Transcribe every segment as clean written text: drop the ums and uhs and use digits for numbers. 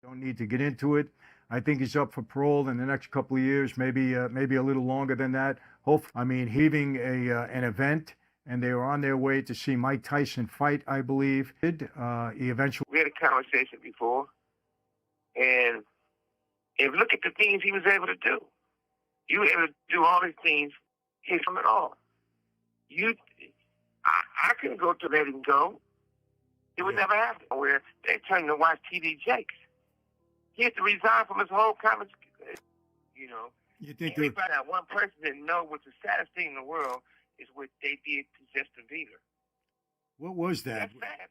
Don't need to get into it. I think he's up for parole in the next couple of years, maybe a little longer than that. Hopefully, I mean, heaving an event, and they were on their way to see Mike Tyson fight, I believe. He eventually. We had a conversation before, and if look at the things he was able to do. You were able to do all these things, hit from it all. I couldn't go to let him go. It would never happen. Where they turned to watch TD Jakes. He had to resign from his whole conference. You know, You think everybody, that one person didn't know what's the saddest thing in the world is what they did to Justin Bieber. What was that? That's sad.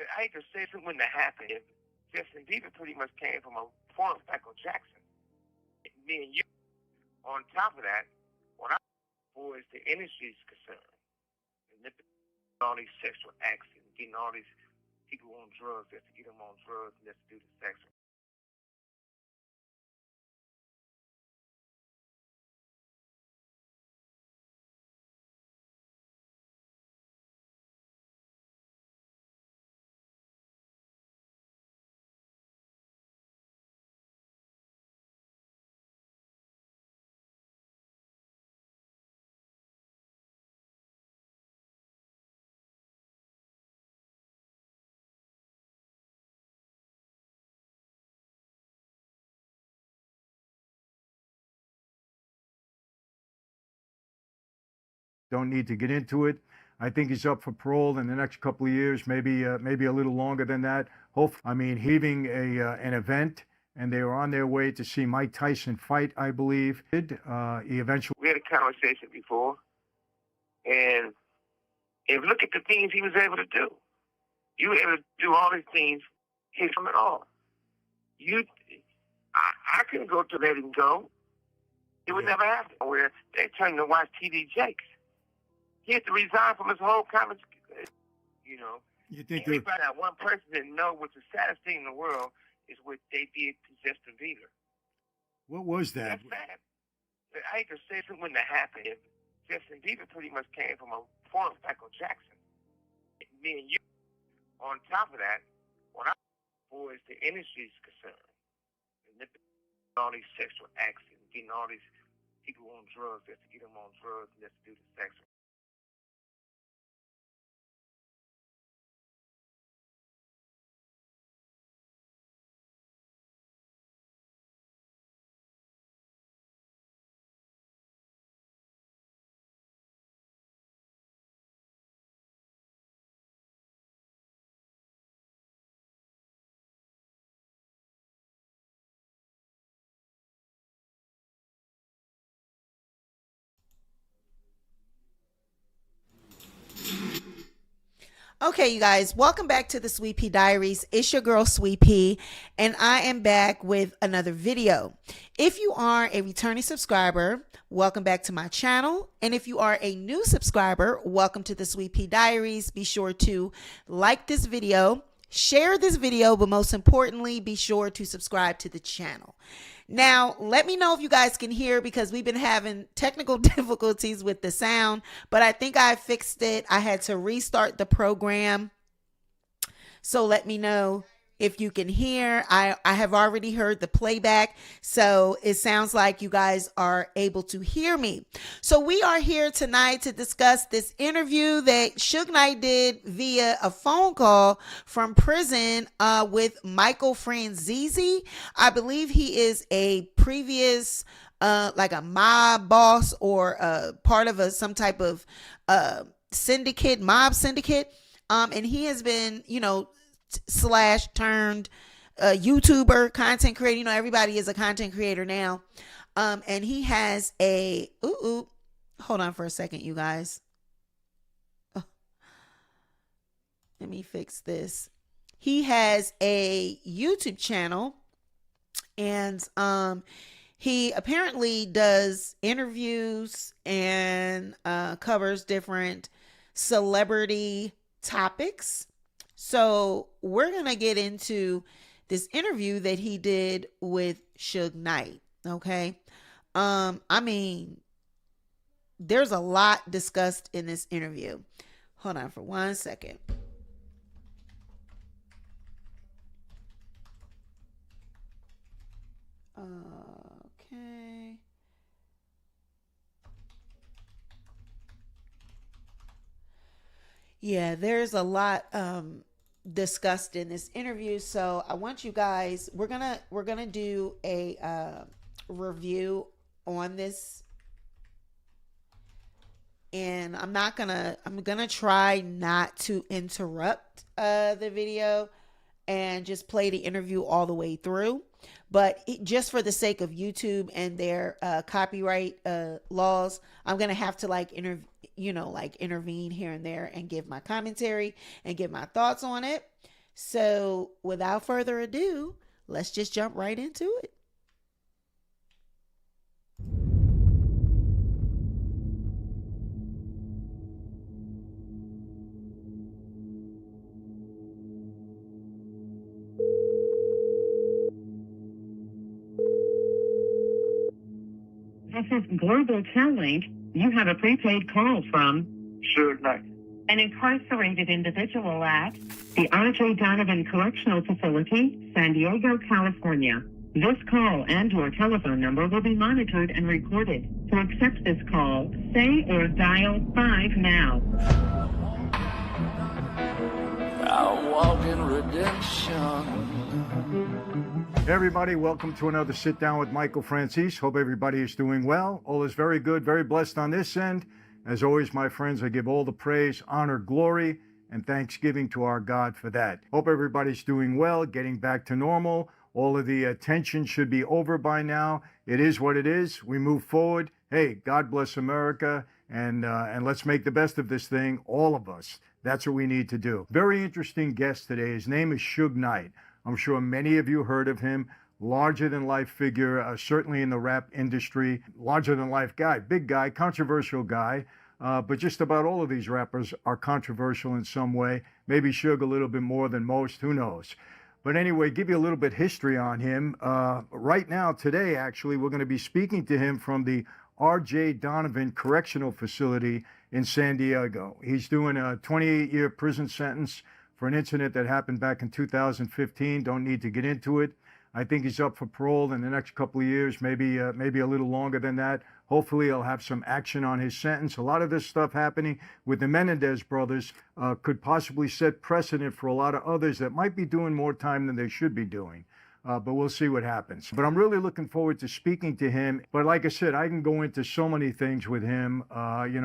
I hate to say something wouldn't have happened if Justin Bieber pretty much came from a former Michael Jackson. Me and you, on top of that, what I'm for is the industry's concerned. And all these sexual acts and getting all these people on drugs just to get them on drugs and just to do the sex. Don't need to get into it. I think he's up for parole in the next couple of years, maybe a little longer than that. Hopefully, I mean, heaving an event, and they were on their way to see Mike Tyson fight, I believe. He eventually. We had a conversation before, and if look at the things he was able to do. You were able to do all these things, hit from it all. I couldn't go to let him go. It would never happen. Where they turned to watch TD Jakes. He had to resign from his whole conference. You know, You think everybody, that one person didn't know what's the saddest thing in the world is what they did to Justin Bieber. What was that? That's sad. I hate to say something wouldn't have happened if Justin Bieber pretty much came from a former Michael Jackson. Me and you, on top of that, what I'm for is the industry's concerned. And all these sexual acts and getting all these people on drugs just to get them on drugs and just to do the sex. Okay, you guys, welcome back to the Sweet Pea Diaries. It's your girl, Sweet Pea, and I am back with another video. If you are a returning subscriber, welcome back to my channel. And if you are a new subscriber, welcome to the Sweet Pea Diaries. Be sure to like this video, share this video, but most importantly, be sure to subscribe to the channel. Now, let me know if you guys can hear, because we've been having technical difficulties with the sound, but I think I fixed it. I had to restart the program. So let me know if you can hear. I have already heard the playback, so it sounds like you guys are able to hear me. So we are here tonight to discuss this interview that Suge Knight did via a phone call from prison with Michael Franzese. I believe he is a previous like a mob boss or part of some type of syndicate, mob syndicate. And he has been, slash turned YouTuber, content creator. You know, everybody is a content creator now. And he has a, hold on for a second, you guys. Oh, let me fix this. He has a YouTube channel, and he apparently does interviews and covers different celebrity topics. So we're going to get into this interview that he did with Suge Knight. Okay. I mean, there's a lot discussed in this interview. Hold on for 1 second. Okay. Yeah, there's a lot discussed in this interview, so I want you guys. We're gonna do a review on this, and I'm gonna try not to interrupt the video and just play the interview all the way through. But just for the sake of YouTube and their copyright laws, I'm gonna have to intervene here and there and give my commentary and give my thoughts on it. So without further ado, let's just jump right into it. This is Global Tellink. You have a prepaid call from Suge Knight. an incarcerated individual at the R.J. Donovan Correctional Facility, San Diego, California. This call and your telephone number will be monitored and recorded. To accept this call, say or dial 5 now. I walk in redemption. Hey everybody, welcome to another Sit Down with Michael Francis. Hope everybody is doing well. All is very good, very blessed on this end. As always, my friends, I give all the praise, honor, glory, and thanksgiving to our God for that. Hope everybody's doing well, getting back to normal. All of the tension should be over by now. It is what it is. We move forward. Hey, God bless America, and let's make the best of this thing, all of us. That's what we need to do. Very interesting guest today. His name is Suge Knight. I'm sure many of you heard of him. Larger than life figure, certainly in the rap industry. Larger than life guy, big guy, controversial guy. But just about all of these rappers are controversial in some way. Maybe Suge a little bit more than most, who knows? But anyway, give you a little bit history on him. Right now, today, actually, we're going to be speaking to him from the R.J. Donovan Correctional Facility in San Diego. He's doing a 28-year prison sentence for an incident that happened back in 2015. Don't need to get into it. I think he's up for parole in the next couple of years, maybe a little longer than that. Hopefully he'll have some action on his sentence. A lot of this stuff happening with the Menendez brothers could possibly set precedent for a lot of others that might be doing more time than they should be doing. But we'll see what happens. But I'm really looking forward to speaking to him. But like I said, I can go into so many things with him.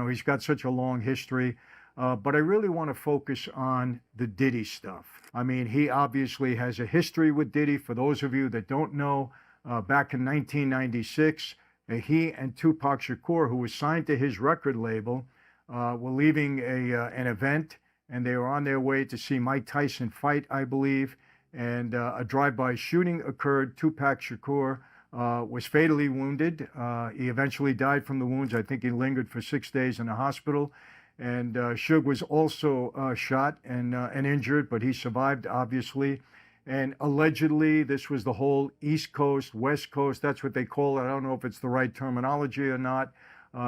He's got such a long history. But I really want to focus on the Diddy stuff. I mean, he obviously has a history with Diddy. For those of you that don't know, back in 1996, he and Tupac Shakur, who was signed to his record label, were leaving an event, and they were on their way to see Mike Tyson fight, I believe. And a drive-by shooting occurred. Tupac Shakur was fatally wounded. He eventually died from the wounds. I think he lingered for 6 days in the hospital. And Suge was also shot and injured, but he survived, obviously. And allegedly, this was the whole East Coast, West Coast. That's what they call it. I don't know if it's the right terminology or not,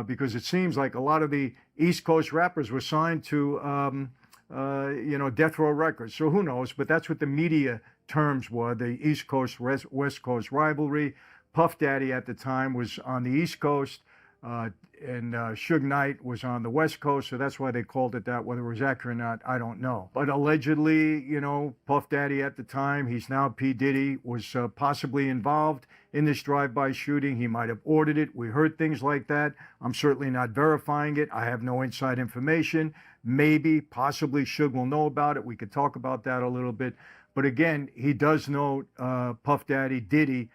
because it seems like a lot of the East Coast rappers were signed to, Death Row Records. So who knows? But that's what the media terms were, the East Coast, West Coast rivalry. Puff Daddy at the time was on the East Coast. And Suge Knight was on the West Coast, so that's why they called it that. Whether it was accurate or not, I don't know. But allegedly, Puff Daddy at the time, he's now P Diddy, was possibly involved in this drive-by shooting. He might have ordered it. We heard things like that. I'm certainly not verifying it. I have no inside information. Maybe, possibly, Suge will know about it. We could talk about that a little bit. But again, he does know Puff Daddy, Diddy,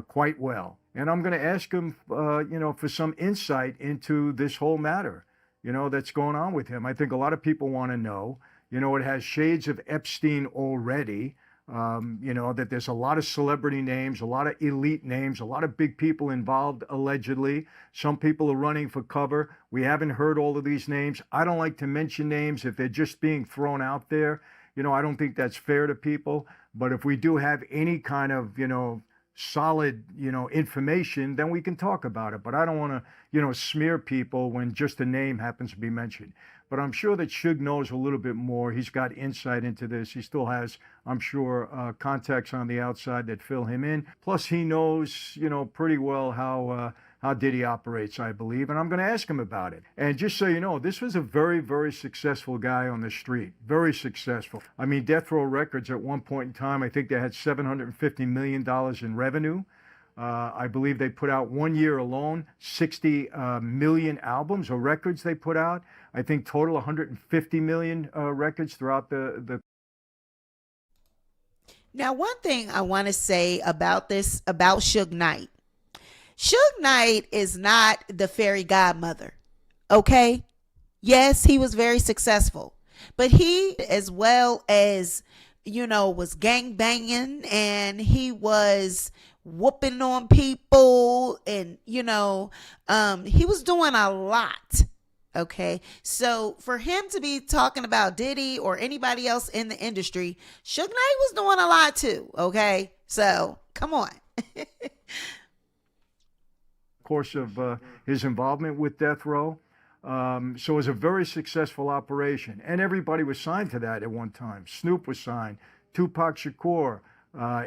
quite well. And I'm going to ask him, for some insight into this whole matter, that's going on with him. I think a lot of people want to know. It has shades of Epstein already, that there's a lot of celebrity names, a lot of elite names, a lot of big people involved, allegedly. Some people are running for cover. We haven't heard all of these names. I don't like to mention names if they're just being thrown out there. I don't think that's fair to people. But if we do have any kind of, solid, information, then we can talk about it. But I don't want to, smear people when just a name happens to be mentioned. But I'm sure that Suge knows a little bit more. He's got insight into this. He still has, I'm sure, contacts on the outside that fill him in. Plus, he knows, pretty well how Diddy operates, I believe, and I'm going to ask him about it. And just so you know, this was a very, very successful guy on the street. Very successful. I mean, Death Row Records at one point in time, I think they had $750 million in revenue. I believe they put out 1 year alone 60 million albums or records they put out. I think total 150 million records throughout the. Now, one thing I want to say about this, about Suge Knight. Suge Knight is not the fairy godmother, okay? Yes, he was very successful, but he, as well as, was gang banging, and he was whooping on people, and, he was doing a lot, okay? So for him to be talking about Diddy or anybody else in the industry, Suge Knight was doing a lot too, okay? So come on. Course of his involvement with Death Row. So it was a very successful operation. And everybody was signed to that at one time. Snoop was signed, Tupac Shakur,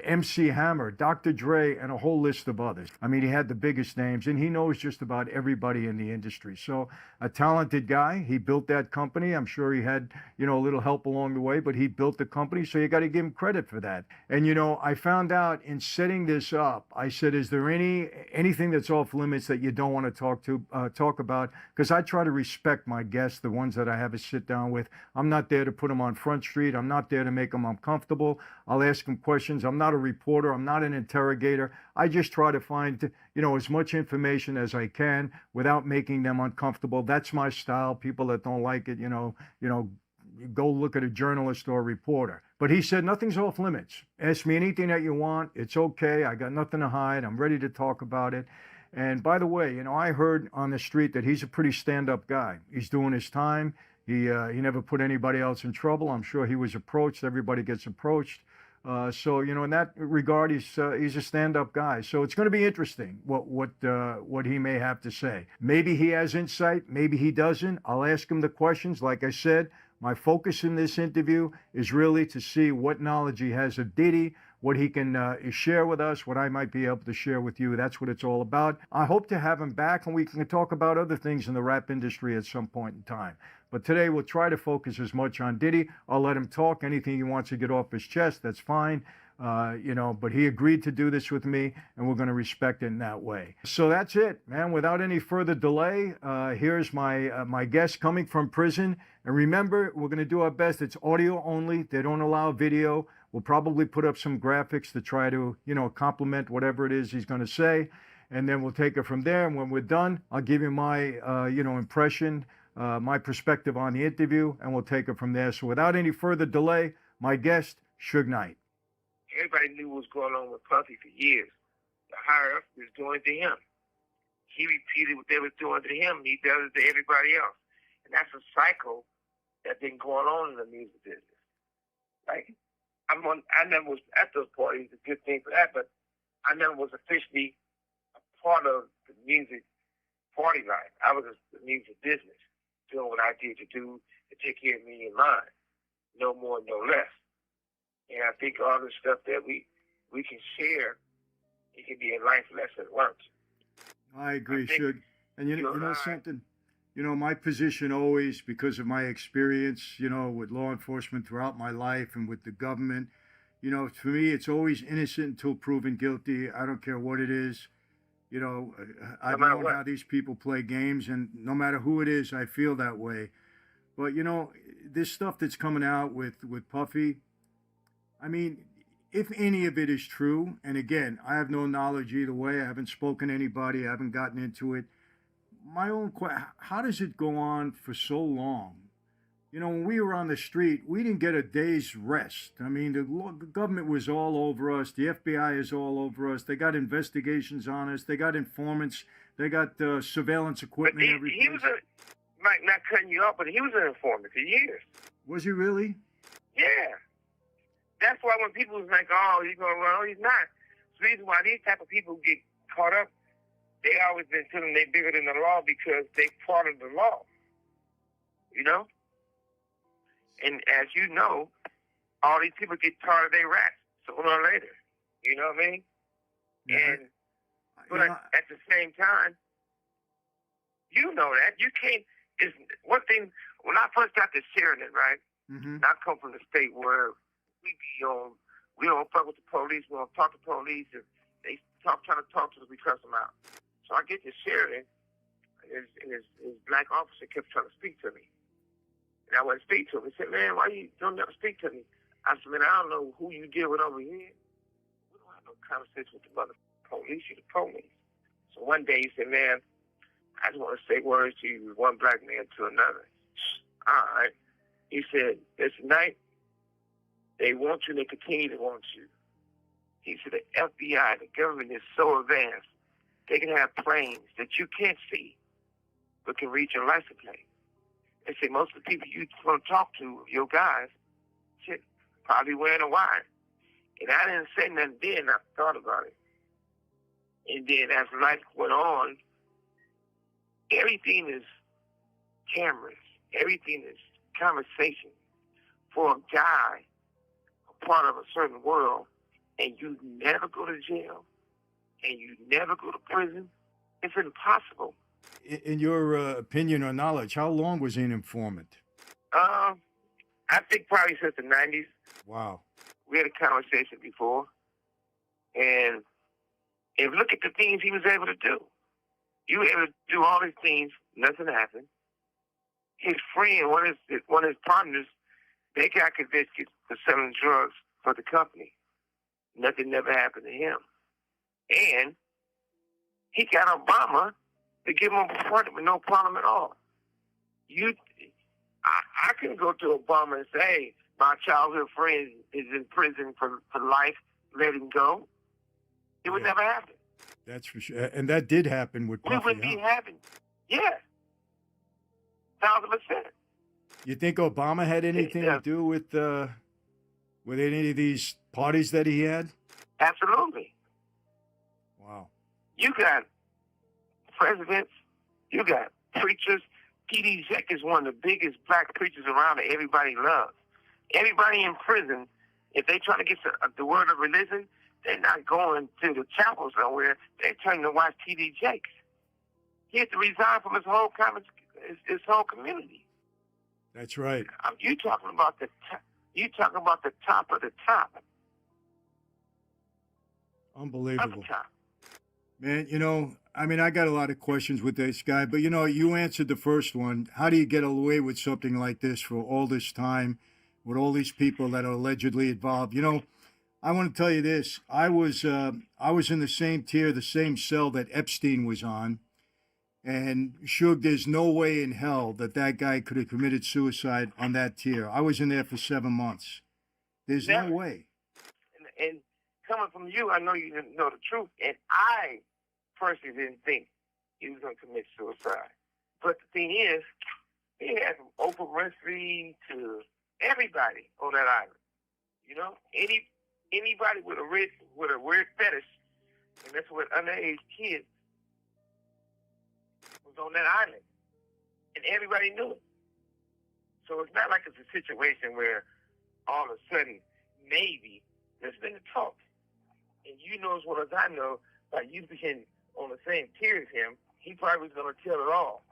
MC Hammer, Dr. Dre, and a whole list of others. I mean, he had the biggest names, and he knows just about everybody in the industry. So a talented guy. He built that company. I'm sure he had, a little help along the way, but he built the company, so you got to give him credit for that. And, I found out in setting this up, I said, is there anything that's off limits that you don't want to talk about? Because I try to respect my guests, the ones that I have a sit down with. I'm not there to put them on Front Street. I'm not there to make them uncomfortable. I'll ask them questions. I'm not a reporter. I'm not an interrogator. I just try to find, as much information as I can without making them uncomfortable. That's my style. People that don't like it, go look at a journalist or a reporter. But he said, nothing's off limits. Ask me anything that you want. It's okay. I got nothing to hide. I'm ready to talk about it. And by the way, I heard on the street that he's a pretty stand-up guy. He's doing his time. He never put anybody else in trouble. I'm sure he was approached. Everybody gets approached. So in that regard, he's a stand-up guy. So it's going to be interesting what he may have to say. Maybe he has insight. Maybe he doesn't. I'll ask him the questions. Like I said, my focus in this interview is really to see what knowledge he has of Diddy, what he can share with us, what I might be able to share with you. That's what it's all about. I hope to have him back, and we can talk about other things in the rap industry at some point in time. But today we'll try to focus as much on Diddy. I'll let him talk. Anything he wants to get off his chest, that's fine. But he agreed to do this with me, and we're going to respect it in that way. So that's it, man. Without any further delay, here's my guest coming from prison. And remember, we're going to do our best. It's audio only. They don't allow video. We'll probably put up some graphics to try to, complement whatever it is he's going to say. And then we'll take it from there. And when we're done, I'll give you my, impression, my perspective on the interview, and we'll take it from there. So without any further delay, my guest, Suge Knight. Everybody knew what was going on with Puffy for years. The higher up was doing to him. He repeated what they were doing to him. He does it to everybody else. And that's a cycle that's been going on in the music business. Like, I never was at those parties, a good thing for that, but I never was officially a part of the music party life. I was the music business, doing what I did to do to take care of me in line. No more, no less. And I think all the stuff that we can share, it can be a life lesson learned. I agree, Suge. And you know something? My position always, because of my experience, with law enforcement throughout my life and with the government, for me, it's always innocent until proven guilty. I don't care what it is. I've known how these people play games, and no matter who it is, I feel that way. But, this stuff that's coming out with Puffy, I mean, if any of it is true, and again, I have no knowledge either way. I haven't spoken to anybody. I haven't gotten into it. My own question, how does it go on for so long? When we were on the street, we didn't get a day's rest. I mean, the government was all over us. The FBI is all over us. They got investigations on us. They got informants. They got surveillance equipment. He was might not cutting you off, but he was an informant for years. Was he really? Yeah, Yeah. That's why when people was like, oh, he's going to run, oh, he's not. It's the reason why these type of people get caught up, they always been feeling they bigger than the law because they part of the law. You know? And as you know, all these people get tired of their rats sooner or later. You know what I mean? Yeah. But at the same time, you know that. You can't, it's one thing, when I first got to Sheridan, right? Mm-hmm. I come from the state where we don't fuck with the police, we don't talk to police, if they trying to talk to us, we cuss them out. So I get to Sheridan, and his black officer kept trying to speak to me. And I wouldn't speak to him. He said, man, why you don't never speak to me? I said, man, I don't know who you deal with over here. We don't have no conversation with the mother police, you the police. So one day he said, man, I just want to say words to you, one black man to another. All right. He said, this night, they want you and they continue to want you. He said, the FBI, the government is so advanced, they can have planes that you can't see, but can read your license plate. They say most of the people you want to talk to, your guys, shit, probably wearing a wire. And I didn't say nothing then, I thought about it. And then as life went on, everything is cameras. Everything is conversation. For a guy, a part of a certain world, and you never go to jail, and you never go to prison, it's impossible. In your opinion or knowledge, how long was he an informant? I think probably since the 90s. Wow. We had a conversation before, and if look at the things he was able to do. You were able to do all these things, nothing happened. His friend, one of his partners, they got convicted for selling drugs for the company. Nothing never happened to him. And he got Obama to give him a appointment with no problem at all. I can go to Obama and say, hey, my childhood friend is in prison for life, let him go. It would never happen. That's for sure. And that did happen with Puffy. We wouldn't be having. Yeah. 1,000%. You think Obama had anything to do with any of these parties that he had? Absolutely. Wow. You got presidents, you got preachers. P Diddy is one of the biggest black preachers around that everybody loves. Everybody in prison, if they try to get the word of religion, they're not going to the chapel somewhere. They're turning to watch T.D. Jakes. He had to resign from his whole community. That's right. You talking about the top of the top. Unbelievable. Of the top. Man, I got a lot of questions with this guy, but you answered the first one. How do you get away with something like this for all this time with all these people that are allegedly involved? I want to tell you this. I was in the same tier, the same cell that Epstein was on. And Suge, there's no way in hell that guy could have committed suicide on that tier. I was in there for 7 months. There's no way. And coming from you, I know you didn't know the truth. And I personally didn't think he was going to commit suicide. But the thing is, he had from Oprah Winfrey to everybody on that island. Anybody with a weird fetish, and that's what underage kids was on that island. And everybody knew it. So it's not like it's a situation where all of a sudden, maybe, there's been a talk. And you know as well as I know, like you being on the same tier as him, he probably was going to tell it all.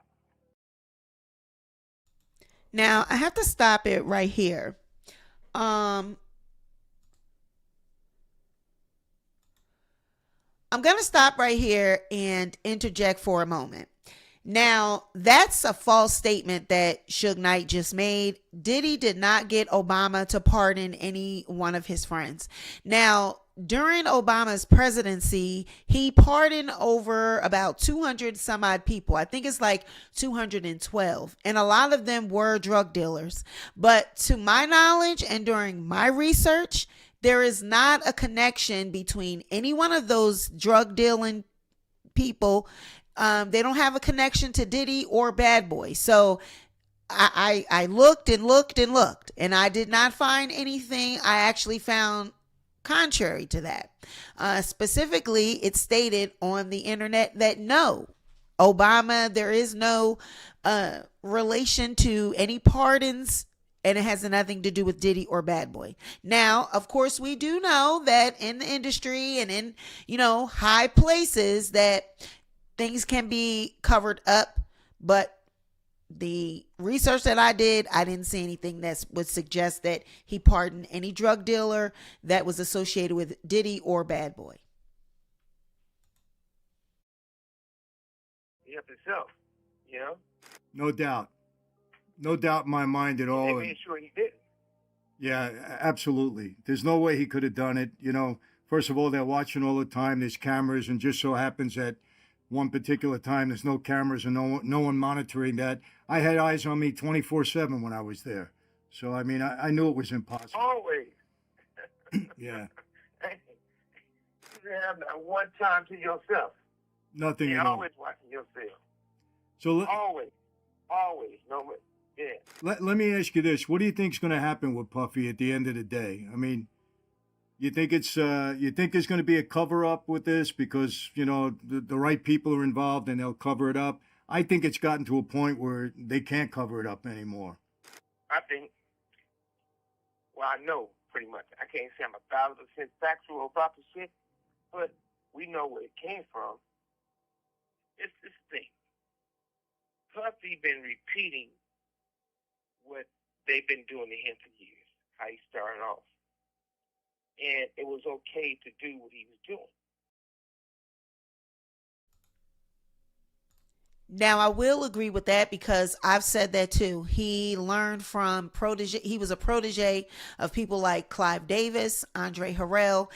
Now, I have to stop it right here. I'm going to stop right here and interject for a moment. Now, that's a false statement that Suge Knight just made. Diddy did not get Obama to pardon any one of his friends. Now, during Obama's presidency, he pardoned over about 200 some odd people. I think it's like 212. And a lot of them were drug dealers. But to my knowledge and during my research, there is not a connection between any one of those drug dealing people. They don't have a connection to Diddy or Bad Boy. So I looked and looked and looked, and I did not find anything. I actually found contrary to that. Specifically, it stated on the internet that no, Obama, there is no relation to any pardons, and it has nothing to do with Diddy or Bad Boy. Now, of course, we do know that in the industry and in, high places that things can be covered up, but the research that I did, I didn't see anything that would suggest that he pardoned any drug dealer that was associated with Diddy or Bad Boy. He helped himself, No doubt. No doubt in my mind at all. They made sure he did. Yeah, absolutely. There's no way he could have done it. First of all, they're watching all the time. There's cameras, and just so happens that one particular time there's no cameras and no one monitoring that. I had eyes on me 24/7 when I was there. So, I mean, I knew it was impossible. Always. Yeah. You didn't have that one time to yourself. Nothing You're at all. always watching yourself. So Always. No, yeah. let me ask you this. What do you think's going to happen with Puffy at the end of the day? I mean, you think there's going to be a cover up with this because, the right people are involved and they'll cover it up? I think it's gotten to a point where they can't cover it up anymore. I know pretty much. I can't say I'm 1,000% factual about the shit, but we know where it came from. It's this thing. Puffy been repeating what they've been doing to him for years, how he started off. And it was okay to do what he was doing. Now, I will agree with that because I've said that too. He learned from protege. He was a protege of people like Clive Davis, Andre Harrell.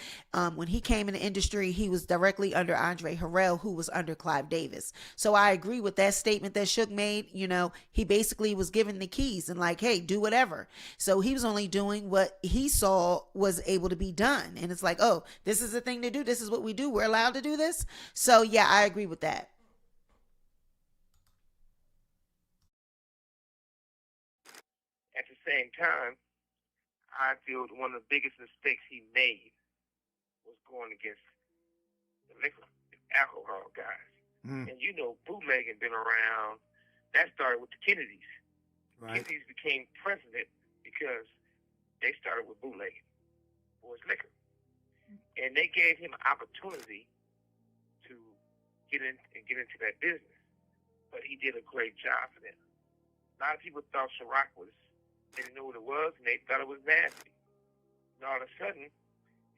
When he came in the industry, he was directly under Andre Harrell, who was under Clive Davis. So I agree with that statement that Suge made. He basically was given the keys and like, hey, do whatever. So he was only doing what he saw was able to be done. And it's like, oh, this is the thing to do. This is what we do. We're allowed to do this. So yeah, I agree with that. At the same time, I feel one of the biggest mistakes he made was going against the liquor, the alcohol guys. And bootlegging been around. That started with the Kennedys. Right. Kennedys became president because they started with bootlegging, boys liquor. And they gave him an opportunity to get into that business. But he did a great job for them. A lot of people thought Ciroc they didn't know what it was, and they thought it was nasty. And all of a sudden,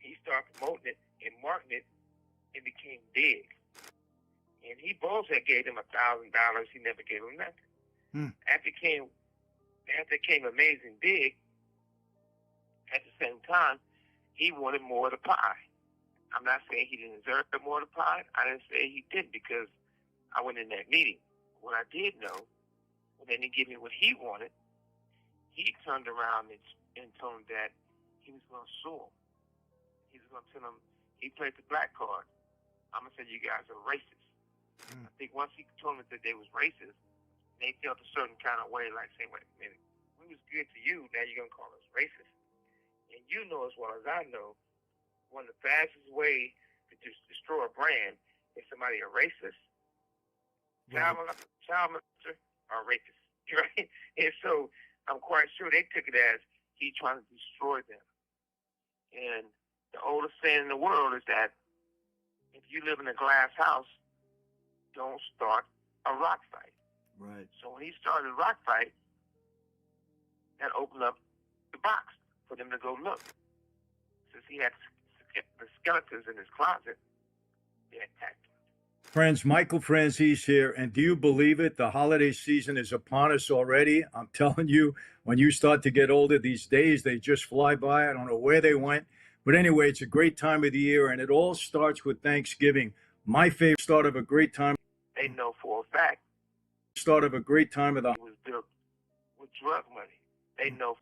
he started promoting it and marketing it and became big. And he bullshit gave him $1,000. He never gave him nothing. After it came amazing big, at the same time, he wanted more of the pie. I'm not saying he didn't deserve more of the pie. I didn't say he didn't because I went in that meeting. What I did know, when they didn't give me what he wanted, he turned around and told him that he was going to sue him. He was going to tell him he played the black card. I'm going to say you guys are racist. I think once he told them that they was racist, they felt a certain kind of way, like saying, wait a minute, we was good to you, now you're going to call us racist. And you know as well as I know, one of the fastest ways to just destroy a brand is somebody a racist, child molester, or racist, right? And so I'm quite sure they took it as he trying to destroy them. And the oldest saying in the world is that if you live in a glass house, don't start a rock fight. Right. So when he started a rock fight, that opened up the box for them to go look. Since he had the skeletons in his closet, they attacked him. Friends, Michael Franzese here, and do you believe it? The holiday season is upon us already. I'm telling you, when you start to get older, these days, they just fly by. I don't know where they went. But anyway, it's a great time of the year, and it all starts with Thanksgiving. My favorite start of a great time. They know for a fact. Start of a great time of the. It was built with drug money. They know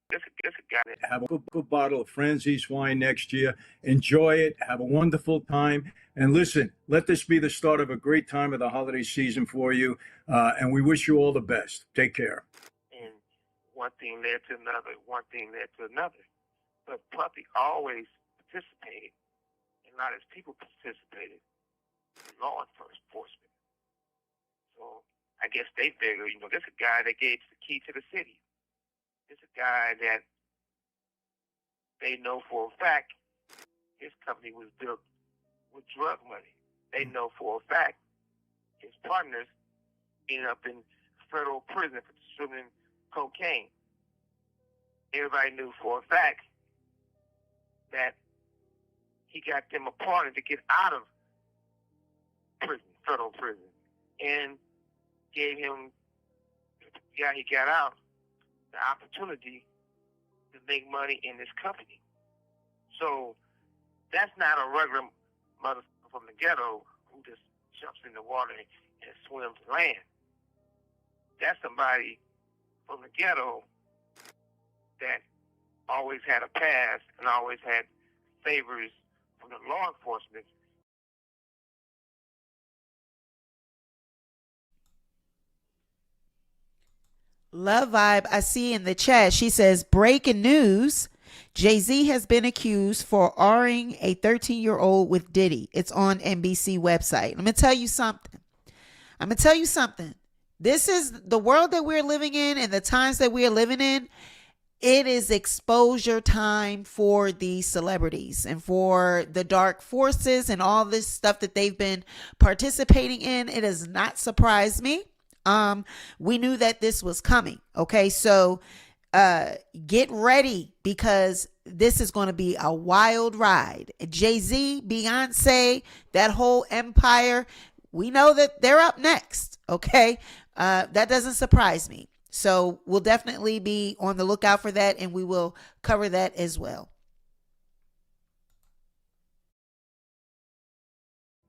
This a guy that Have a good bottle of Franzese wine next year. Enjoy it. Have a wonderful time. And listen, let this be the start of a great time of the holiday season for you. And we wish you all the best. Take care. and one thing led to another, one thing led to another. But Puppy always participated, and a lot of his people participated in law enforcement. So I guess they figure, this is a guy that gave the key to the city. This is a guy that they know for a fact his company was built with drug money. They know for a fact his partners ended up in federal prison for distributing cocaine. Everybody knew for a fact that he got them a partner to get out of prison, federal prison, and gave him, yeah, he got out, the opportunity to make money in this company. So that's not a regular motherfucker from the ghetto who just jumps in the water and swims to land. That's somebody from the ghetto that always had a past and always had favors from the law enforcement. Love Vibe, I see in the chat. She says, breaking news. Jay-Z has been accused for R-ing a 13-year-old with Diddy. It's on NBC website. I'm going to tell you something. This is the world that we're living in and the times that we are living in. It is exposure time for these celebrities and for the dark forces and all this stuff that they've been participating in. It does not surprise me. We knew that this was coming. Okay. So, get ready because this is going to be a wild ride. Jay-Z, Beyonce, that whole empire, we know that they're up next. Okay. That doesn't surprise me. So we'll definitely be on the lookout for that and we will cover that as well.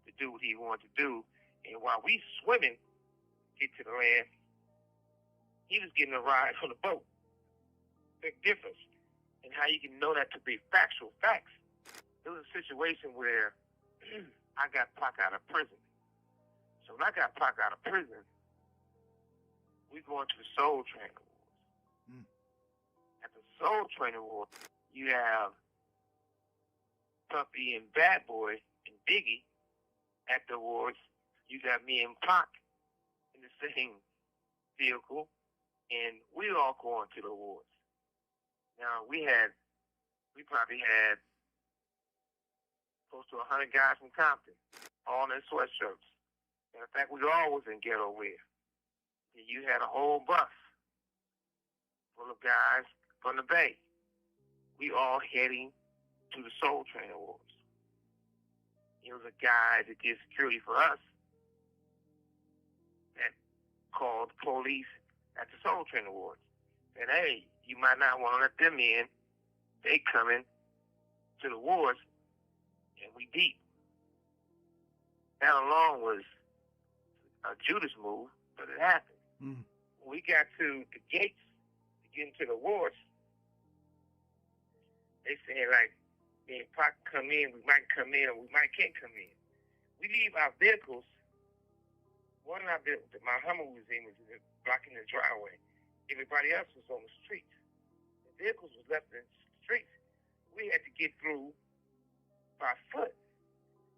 To do what he wanted to do. And while we swimming, get to the land, he was getting a ride on the boat. Big difference. And how you can know that to be factual facts. There was a situation where I got Pac out of prison. So when I got Pac out of prison, we going to the Soul Train Awards. At the Soul Train Awards, you have Puppy and Bad Boy and Biggie at the awards. You got me and Pac in the same vehicle, and we all going to the awards. Now, we probably had close to 100 guys from Compton, all in sweatshirts. And in fact, we all was in ghetto wear. And you had a whole bus full of guys from the Bay. We all heading to the Soul Train Awards. It was a guy that did security for us that called the police at the Soul Train Awards. Said, hey, you might not want to let them in. They coming to the awards, and we deep. That alone was a Judas move, but it happened. When we got to the gates to get into the awards, they said, like, me and Pac come in, we might come in, or we might can't come in. We leave our vehicles. One of our vehicles, my Hummer was in, was blocking the driveway. Everybody else was on the streets. The vehicles was left in the streets. We had to get through by foot.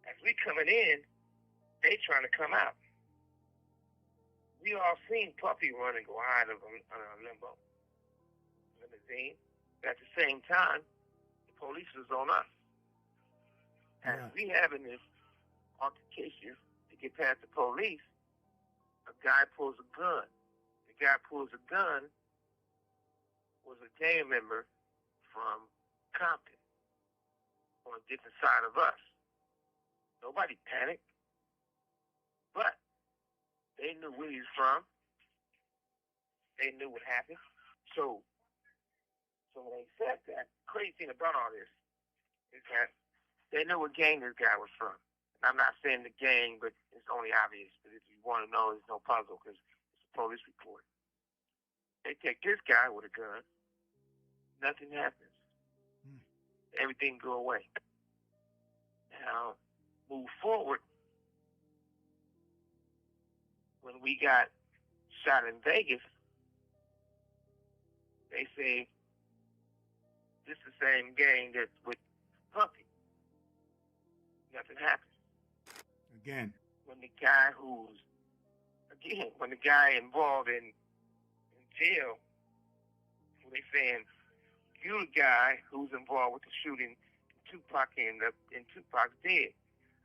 As we coming in, they trying to come out. We all seen Puppy run and go hide on a limousine. At the same time, the police was on us. As we having this altercation to get past the police, a guy pulls a gun. The guy pulls a gun was a gang member from Compton on a different side of us. Nobody panicked, but they knew where he was from. They knew what happened. So when they said that, crazy thing about all this is that they knew what gang this guy was from. And I'm not saying the gang, but it's only obvious. But if you want to know, it's no puzzle because it's a police report. They take this guy with a gun, nothing happens. Everything go away. Now, move forward. When we got shot in Vegas, they say this is the same game that with Puffy. Nothing happened. Again. When the guy involved in jail, who they saying, you the guy who's involved with the shooting, Tupac ended up, and Tupac's dead.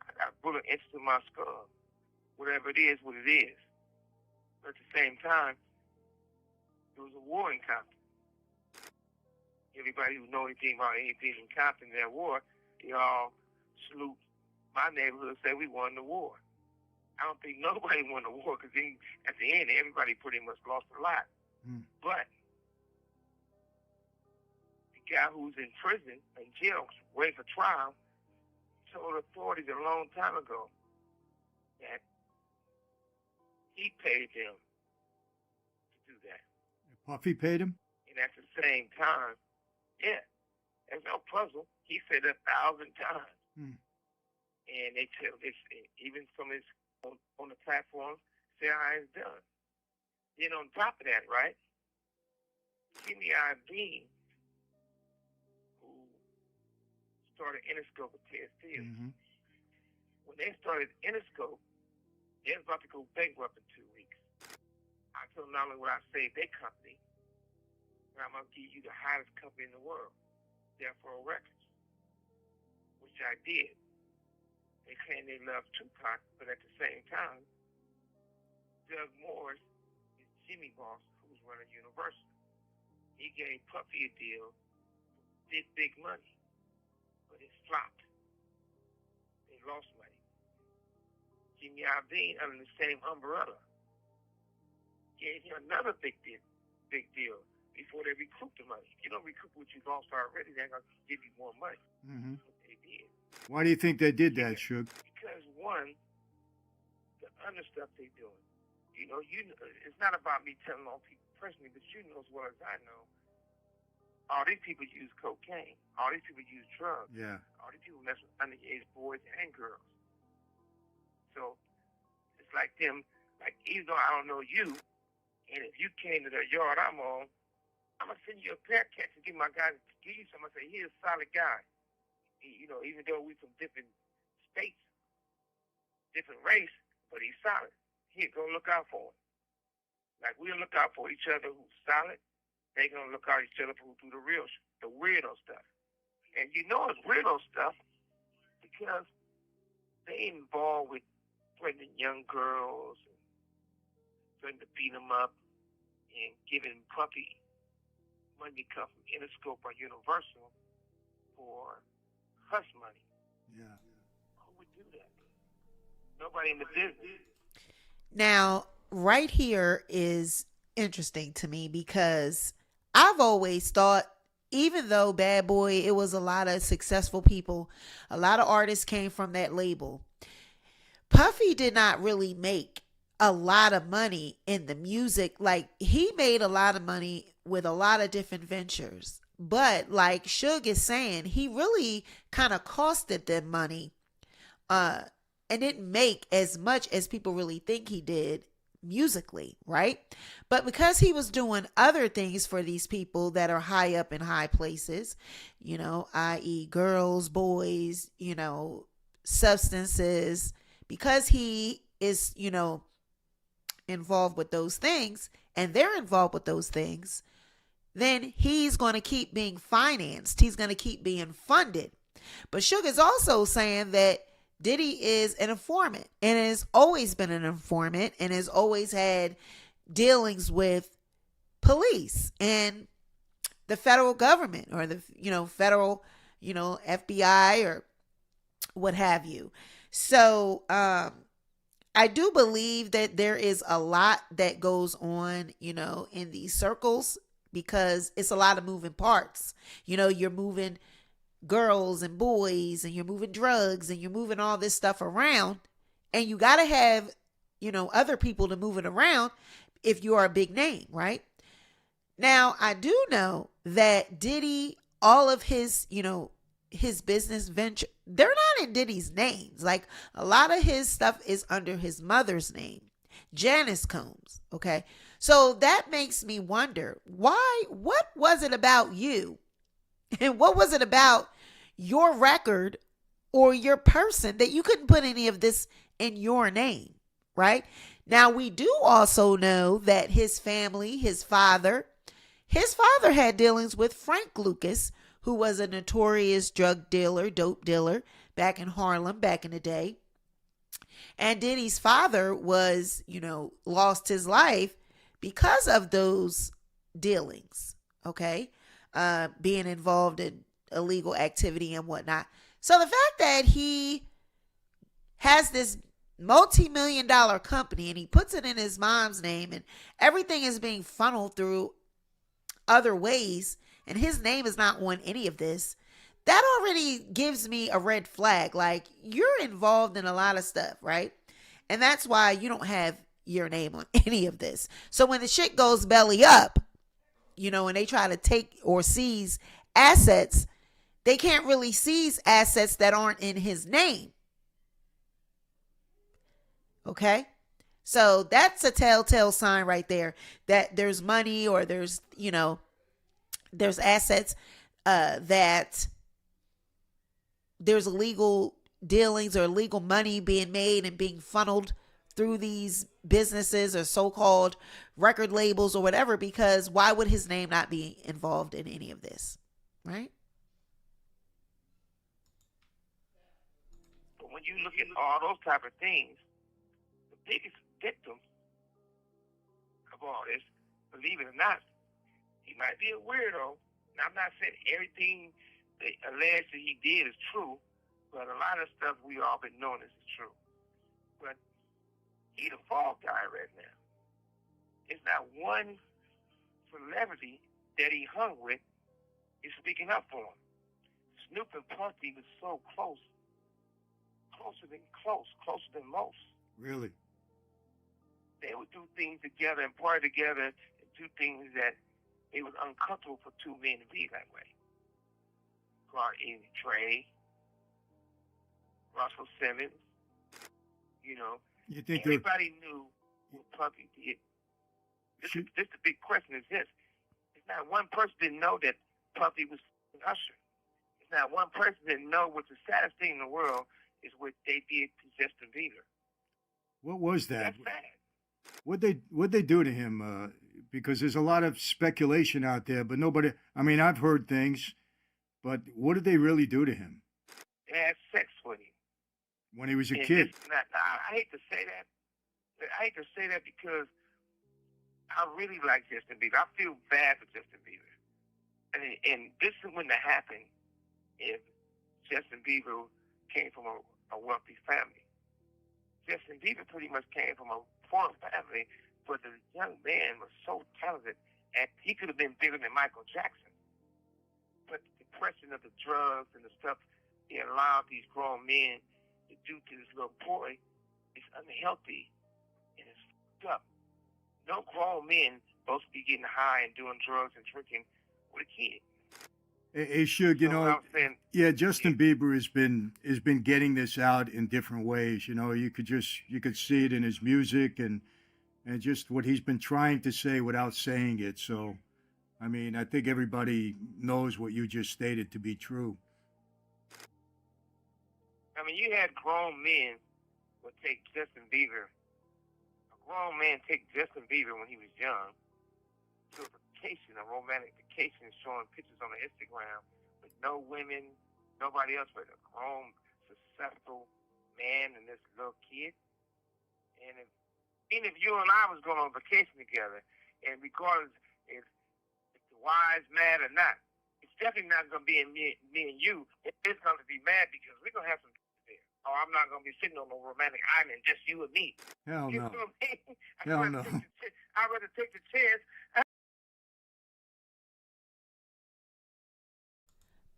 I got a bullet into my skull. Whatever it is, what it is. But at the same time, there was a war in Compton. Everybody who knows anything about anything in Compton, that war, they all salute my neighborhood, say we won the war. I don't think nobody won the war because at the end, everybody pretty much lost a lot. But the guy who's in prison, in jail, waiting for trial, told authorities a long time ago that he paid them to do that. Puffy paid him? And at the same time, yeah, there's no puzzle. He said 1,000 times. And they tell this, even some of his on the platform, say how it's done. Then on top of that, right, Jimmy Iovine, who started Interscope with Ted Fields, when they started Interscope, they was about to go bankrupt in 2 weeks. I told them not only would I save their company, but I'm going to give you the hottest company in the world, Death Row Records, which I did. They claim they love Tupac, but at the same time, Doug Morris is Jimmy Boss, who's running Universal. He gave Puffy a deal, did big money, but it flopped. They lost money. Jimmy Iovine, under the same umbrella, gave him another big deal before they recoup the money. If you don't recoup what you lost already, they're going to give you more money. That's what they did. Why do you think they did that, Suge? Because one, the other stuff they doing. It's not about me telling all people personally, but you know as well as I know, all these people use cocaine. All these people use drugs. Yeah. All these people mess with underage boys and girls. So it's like them, like even though I don't know you, and if you came to the yard I'm on, I'm gonna send you a pair of cats and give my guy to give you some. I say he's a solid guy. Even though we're from different states, different race, but he's solid. Here, go look out for him. Like we'll look out for each other who's solid. They're gonna look out for each other who do the weirdo stuff. And it's weirdo stuff because they involved with threatening young girls, and threatening to beat them up, and giving Puppy money come from Interscope or Universal for hush money. Yeah. Who would do that? Nobody in the business. Now, right here is interesting to me because I've always thought, even though Bad Boy, it was a lot of successful people, a lot of artists came from that label, Puffy did not really make a lot of money in the music. Like, he made a lot of money with a lot of different ventures. But like Suge is saying, he really kind of costed them money and didn't make as much as people really think he did musically, right? But because he was doing other things for these people that are high up in high places, i.e. girls, boys, substances, because he is, involved with those things and they're involved with those things, then he's going to keep being financed. He's going to keep being funded. But Suge is also saying that Diddy is an informant and has always been an informant and has always had dealings with police and the federal government or the, federal, FBI or what have you. So, I do believe that there is a lot that goes on, in these circles, because it's a lot of moving parts. You're moving girls and boys and you're moving drugs and you're moving all this stuff around, and you got to have, other people to move it around if you are a big name, right? Now, I do know that Diddy, all of his, his business venture, they're not in Diddy's names. Like a lot of his stuff is under his mother's name, Janice Combs. Okay. So that makes me wonder what was it about you? And what was it about your record or your person that you couldn't put any of this in your name? Right. Now, we do also know that his family, his father had dealings with Frank Lucas, who was a notorious drug dealer, dope dealer back in Harlem back in the day. And Diddy's father was, lost his life because of those dealings, okay? Being involved in illegal activity and whatnot. So the fact that he has this multi-million-dollar company and he puts it in his mom's name and everything is being funneled through other ways and his name is not on any of this, that already gives me a red flag. Like, you're involved in a lot of stuff, right? And that's why you don't have your name on any of this. So when the shit goes belly up, and they try to take or seize assets, they can't really seize assets that aren't in his name. Okay? So that's a telltale sign right there that there's money or there's assets that there's illegal dealings or illegal money being made and being funneled through these businesses or so-called record labels or whatever, because why would his name not be involved in any of this, right? But when you look at all those type of things, the biggest victim of all this, believe it or not, he might be a weirdo. Now, I'm not saying everything they allege that he did is true, but a lot of stuff we all been knowing is true. But he the fall guy right now. It's not one celebrity that he hung with is speaking up for him. Snoop and Puffy was so close, closer than most. Really? They would do things together and party together and do things that it was uncomfortable for two men to be that way. Clark and Trey, Russell Simmons, You think everybody knew what Puffy did. This the big question is this. It's not one person didn't know that Puffy was Usher. It's not one person didn't know what the saddest thing in the world is what they did to Justin Bieber. what was that? That's sad. What'd they do to him? Because there's a lot of speculation out there, but nobody. I mean, I've heard things, but what did they really do to him They had sex with him. when he was a And kid? I hate to say that. I hate to say that because I really like Justin Bieber. I feel bad for Justin Bieber. And this wouldn't have happened if Justin Bieber came from a wealthy family. Justin Bieber pretty much came from a poor family, but the young man was so talented, and he could have been bigger than Michael Jackson. But the depression of the drugs and the stuff they allowed these grown men to do to this little boy is unhealthy and it's fucked up. No grown men supposed to be getting high and doing drugs and drinking with a kid. Hey, Suge, So what I'm saying, yeah, Justin Bieber has been getting this out in different ways. You could see it in his music and just what he's been trying to say without saying it. So, I mean, I think everybody knows what you just stated to be true. I mean, you had grown men would take Justin Bieber. A grown man take Justin Bieber when he was young to a vacation, a romantic vacation, showing pictures on the Instagram with no women, nobody else but a grown, successful man and this little kid. And even if you and I was going on vacation together, and regardless if the wives mad or not, it's definitely not going to be in me and you. It's going to be mad because we're going to have some there. Or I'm not going to be sitting on a romantic island, just you and me. Hell You no. know what I mean? Hell no. I'd rather take the chance.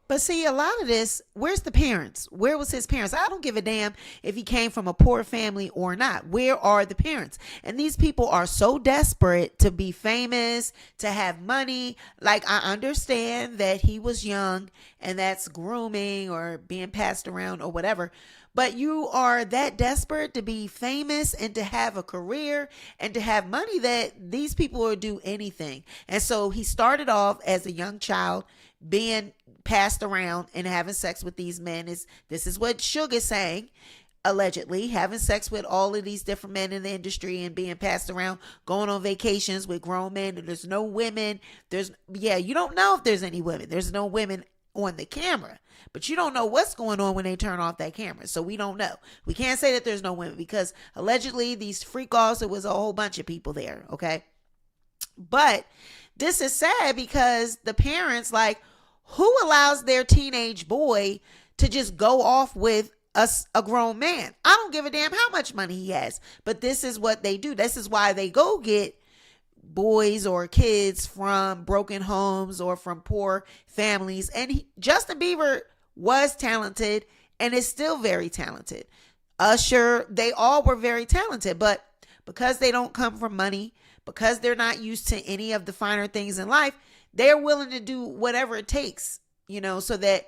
But see, a lot of this, where's the parents? Where was his parents? I don't give a damn if he came from a poor family or not. Where are the parents? And these people are so desperate to be famous, to have money. Like, I understand that he was young and that's grooming or being passed around or whatever. But you are that desperate to be famous and to have a career and to have money that these people will do anything. And so he started off as a young child being passed around and having sex with these men. This is what Suge is saying, allegedly having sex with all of these different men in the industry and being passed around, going on vacations with grown men, and there's no women. You don't know if there's any women. There's no women on the camera, but you don't know what's going on when they turn off that camera. So we don't know. We can't say that there's no women because allegedly these freak offs, it was a whole bunch of people there. Okay. But this is sad because the parents, like, who allows their teenage boy to just go off with a grown man? I don't give a damn how much money he has, but this is what they do. This is why they go get boys or kids from broken homes or from poor families. And Justin Bieber was talented and is still very talented. Usher, they all were very talented, but because they don't come from money, because they're not used to any of the finer things in life, they're willing to do whatever it takes, so that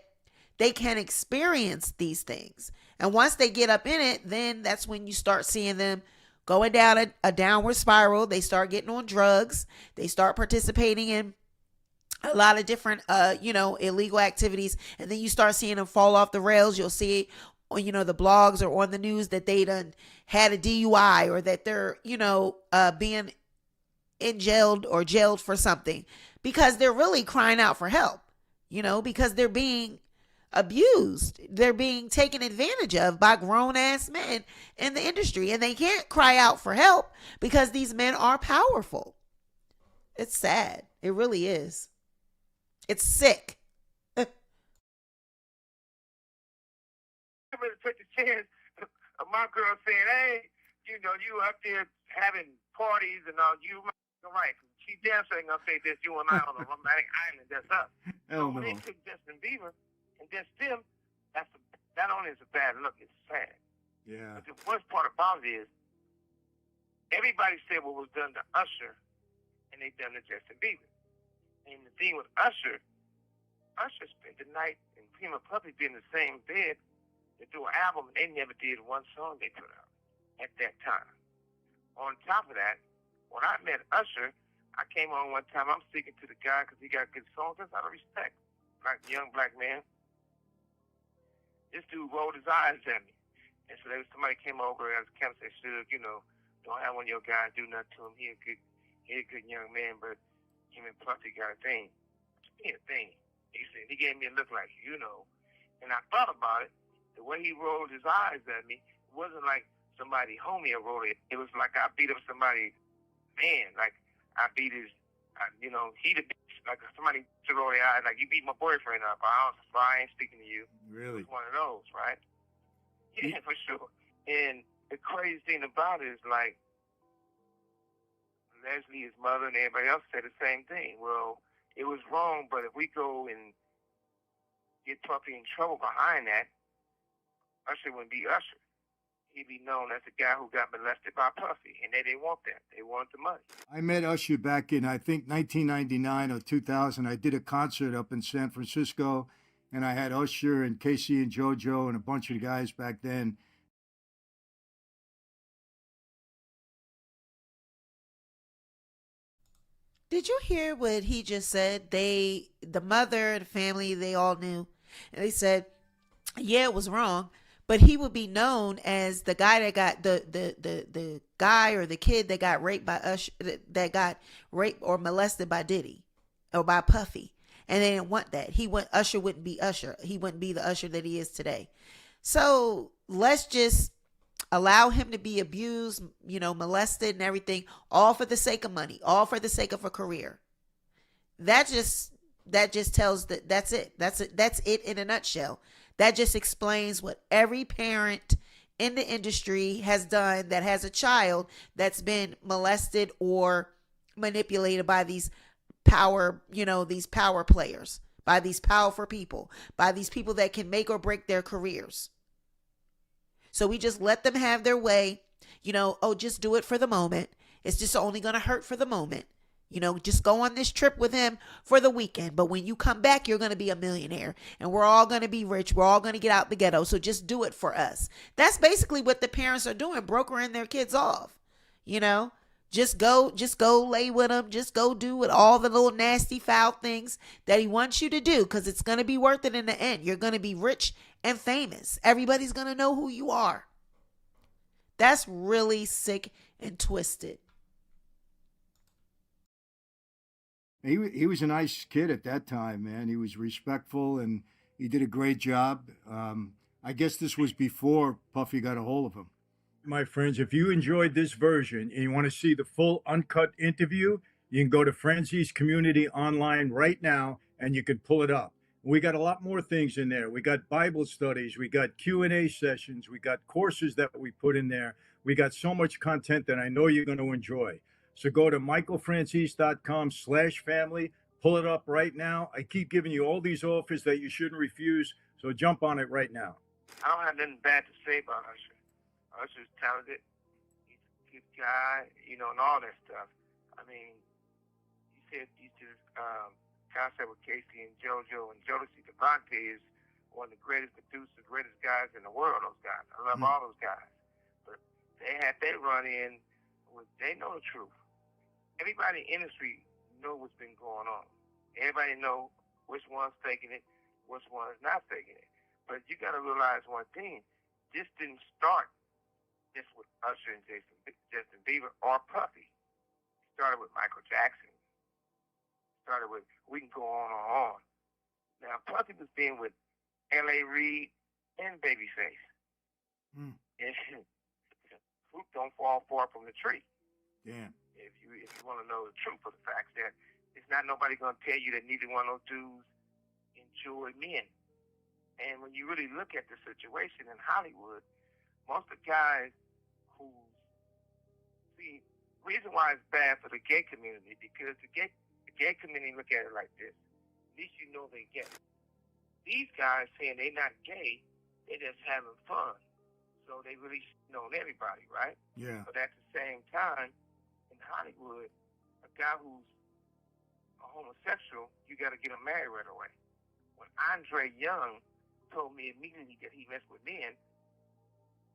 they can experience these things. And once they get up in it, then that's when you start seeing them going down a downward spiral. They start getting on drugs. They start participating in a lot of different, illegal activities. And then you start seeing them fall off the rails. You'll see it on, the blogs or on the news that they done had a DUI or that they're, being jailed for something because they're really crying out for help, because they're being abused. They're being taken advantage of by grown ass men in the industry, and they can't cry out for help because these men are powerful. It's sad. It really is. It's sick. I really took the chance of my girl saying, "Hey, you up there having parties and all. You right? She damn sure ain't gonna say this. You and I on a romantic island. That's us." Hell when no. they took Justin Bieber and that's them, that only is a bad look. It's sad. Yeah. But the worst part about it is everybody said what was done to Usher, and they done to Justin Bieber. And the thing with Usher spent the night and him and Puffy being in the same bed to do an album, and they never did one song they put out at that time. On top of that, when I met Usher, I came on one time. I'm speaking to the guy because he got good songs. That's out of respect. Like a young black man. This dude rolled his eyes at me. And so there was somebody came over and kept saying, "Suge, don't have one of your guys do nothing to him. He a good young man, but him and Puffy got a thing." He a thing. He said, he gave me a look like, And I thought about it. The way he rolled his eyes at me, it wasn't like somebody homie rolled it. It was like I beat up somebody, man. Like I beat his, he the bitch. Like somebody to roll their eyes, like you beat my boyfriend up. I ain't speaking to you. Really? It's one of those, right? Yeah, for sure. And the crazy thing about it is like Leslie, his mother, and everybody else said the same thing. Well, it was wrong, but if we go and get Puffy in trouble behind that, Usher wouldn't be Usher. He'd be known as the guy who got molested by Puffy, and they didn't want that. They wanted the money. I met Usher back in, I think, 1999 or 2000. I did a concert up in San Francisco, and I had Usher and Casey and JoJo and a bunch of guys back then. Did you hear what he just said? The mother, the family, they all knew. And they said, yeah, it was wrong, but he would be known as the guy that got the guy or the kid that got raped by Usher, that got raped or molested by Diddy or by Puffy. And they didn't want that. Usher wouldn't be Usher. He wouldn't be the Usher that he is today. So let's just allow him to be abused, molested and everything, all for the sake of money, all for the sake of a career. That just tells that's it. That's it in a nutshell. That just explains what every parent in the industry has done that has a child that's been molested or manipulated by these power players, by these powerful people, by these people that can make or break their careers. So we just let them have their way, oh, just do it for the moment. It's just only going to hurt for the moment. Just go on this trip with him for the weekend. But when you come back, you're going to be a millionaire and we're all going to be rich. We're all going to get out the ghetto. So just do it for us. That's basically what the parents are doing, brokering their kids off. Just go lay with them. Just go do with all the little nasty foul things that he wants you to do, because it's going to be worth it in the end. You're going to be rich and famous. Everybody's going to know who you are. That's really sick and twisted. He was a nice kid at that time, man. He was respectful and he did a great job. I guess this was before Puffy got a hold of him. My friends, if you enjoyed this version and you want to see the full uncut interview, you can go to Frenzy's Community Online right now and you can pull it up. We got a lot more things in there. We got Bible studies, we got Q&A sessions, we got courses that we put in there. We got so much content that I know you're going to enjoy. So go to michaelfrancis.com/family. Pull it up right now. I keep giving you all these offers that you shouldn't refuse. So jump on it right now. I don't have nothing bad to say about Usher. Usher's talented. He's a good guy, and all that stuff. I mean, you said concert with Casey and JoJo and Jodeci. Devontae is one of the greatest producers, greatest guys in the world. Those guys, I love all those guys. But they had their run in. They know the truth. Everybody in the industry know what's been going on. Everybody know which one's faking it, which one's not faking it. But you got to realize one thing: this didn't start just with Usher and Justin Bieber or Puffy. It started with Michael Jackson. We can go on and on. Now, Puffy was being with L.A. Reid and Babyface. And fruit don't fall far from the tree. Yeah. If you want to know the truth of the facts, that it's not nobody going to tell you that neither one of those dudes enjoy men. And when you really look at the situation in Hollywood, most of the guys reason why it's bad for the gay community, because the gay community look at it like this: at least you know they gay. These guys saying they're not gay, they're just having fun. So they really know everybody, right? Yeah. But at the same time, in Hollywood, a guy who's a homosexual, you got to get him married right away. When Andre Young told me immediately that he messed with men,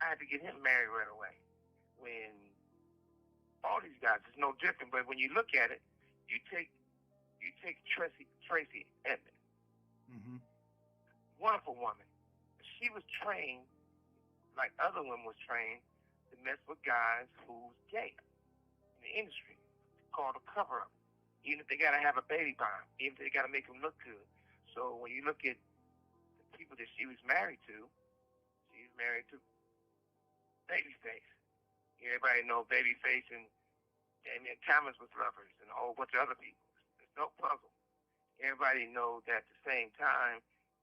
I had to get him married right away. When all these guys, it's no different, but when you look at it, you take Tracy Edmond, wonderful woman. She was trained like other women was trained to mess with guys who's gay in the industry. It's called a cover-up. Even if they got to have a baby bomb, even if they got to make them look good. So when you look at the people that she was married to Babyface. Everybody know Babyface and Damian Thomas was lovers and a whole bunch of other people. There's no puzzle. Everybody knows that at the same time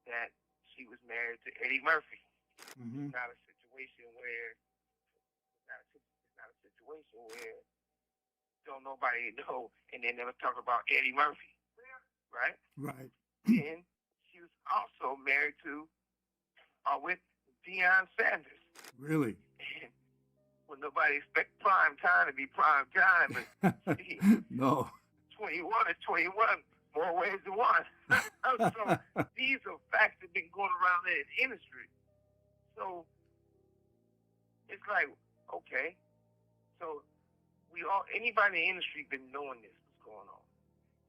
that she was married to Eddie Murphy. It's not a situation where don't nobody know and they never talk about Eddie Murphy, right? Right. And she was also married to with Deion Sanders. Really? And when nobody expect prime time to be prime time, but no. 21 is 21, more ways than one. So these are facts that have been going around in the industry. So it's like, okay, so anybody in the industry been knowing this was going on.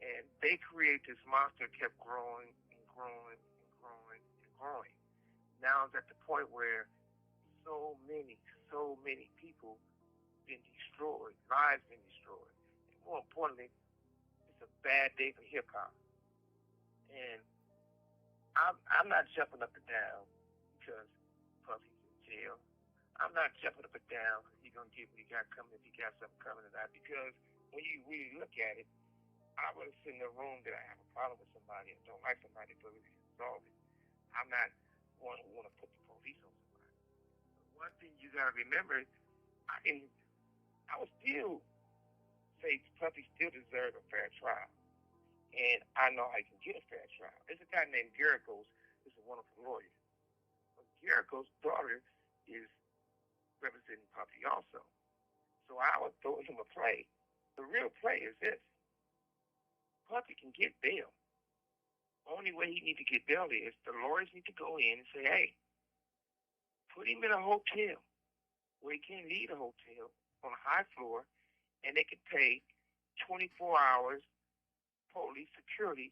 And they create this monster, kept growing and growing and growing and growing. Now it's at the point where so many people been destroyed, lives been destroyed. And more importantly, it's a bad day for hip hop. And I'm not jumping up and down because Puffy's in jail. I'm not jumping up and down because he's gonna get what he got coming if he got something coming to that. Because when you really look at it, I would sit in a room that I have a problem with somebody and don't like somebody, but we resolve it. I'm not one who want to put the police on somebody. One thing you gotta remember, I would still say Puffy still deserves a fair trial. and I know I can get a fair trial. There's a guy named Garagos. He's a wonderful lawyer. But Garagos' daughter is representing Puffy also. So I would throw him a play. The real play is this. Puffy can get bail. Only way he needs to get bail is the lawyers need to go in and say, hey, put him in a hotel where he can't leave the hotel on a high floor, and they could pay 24 hours police security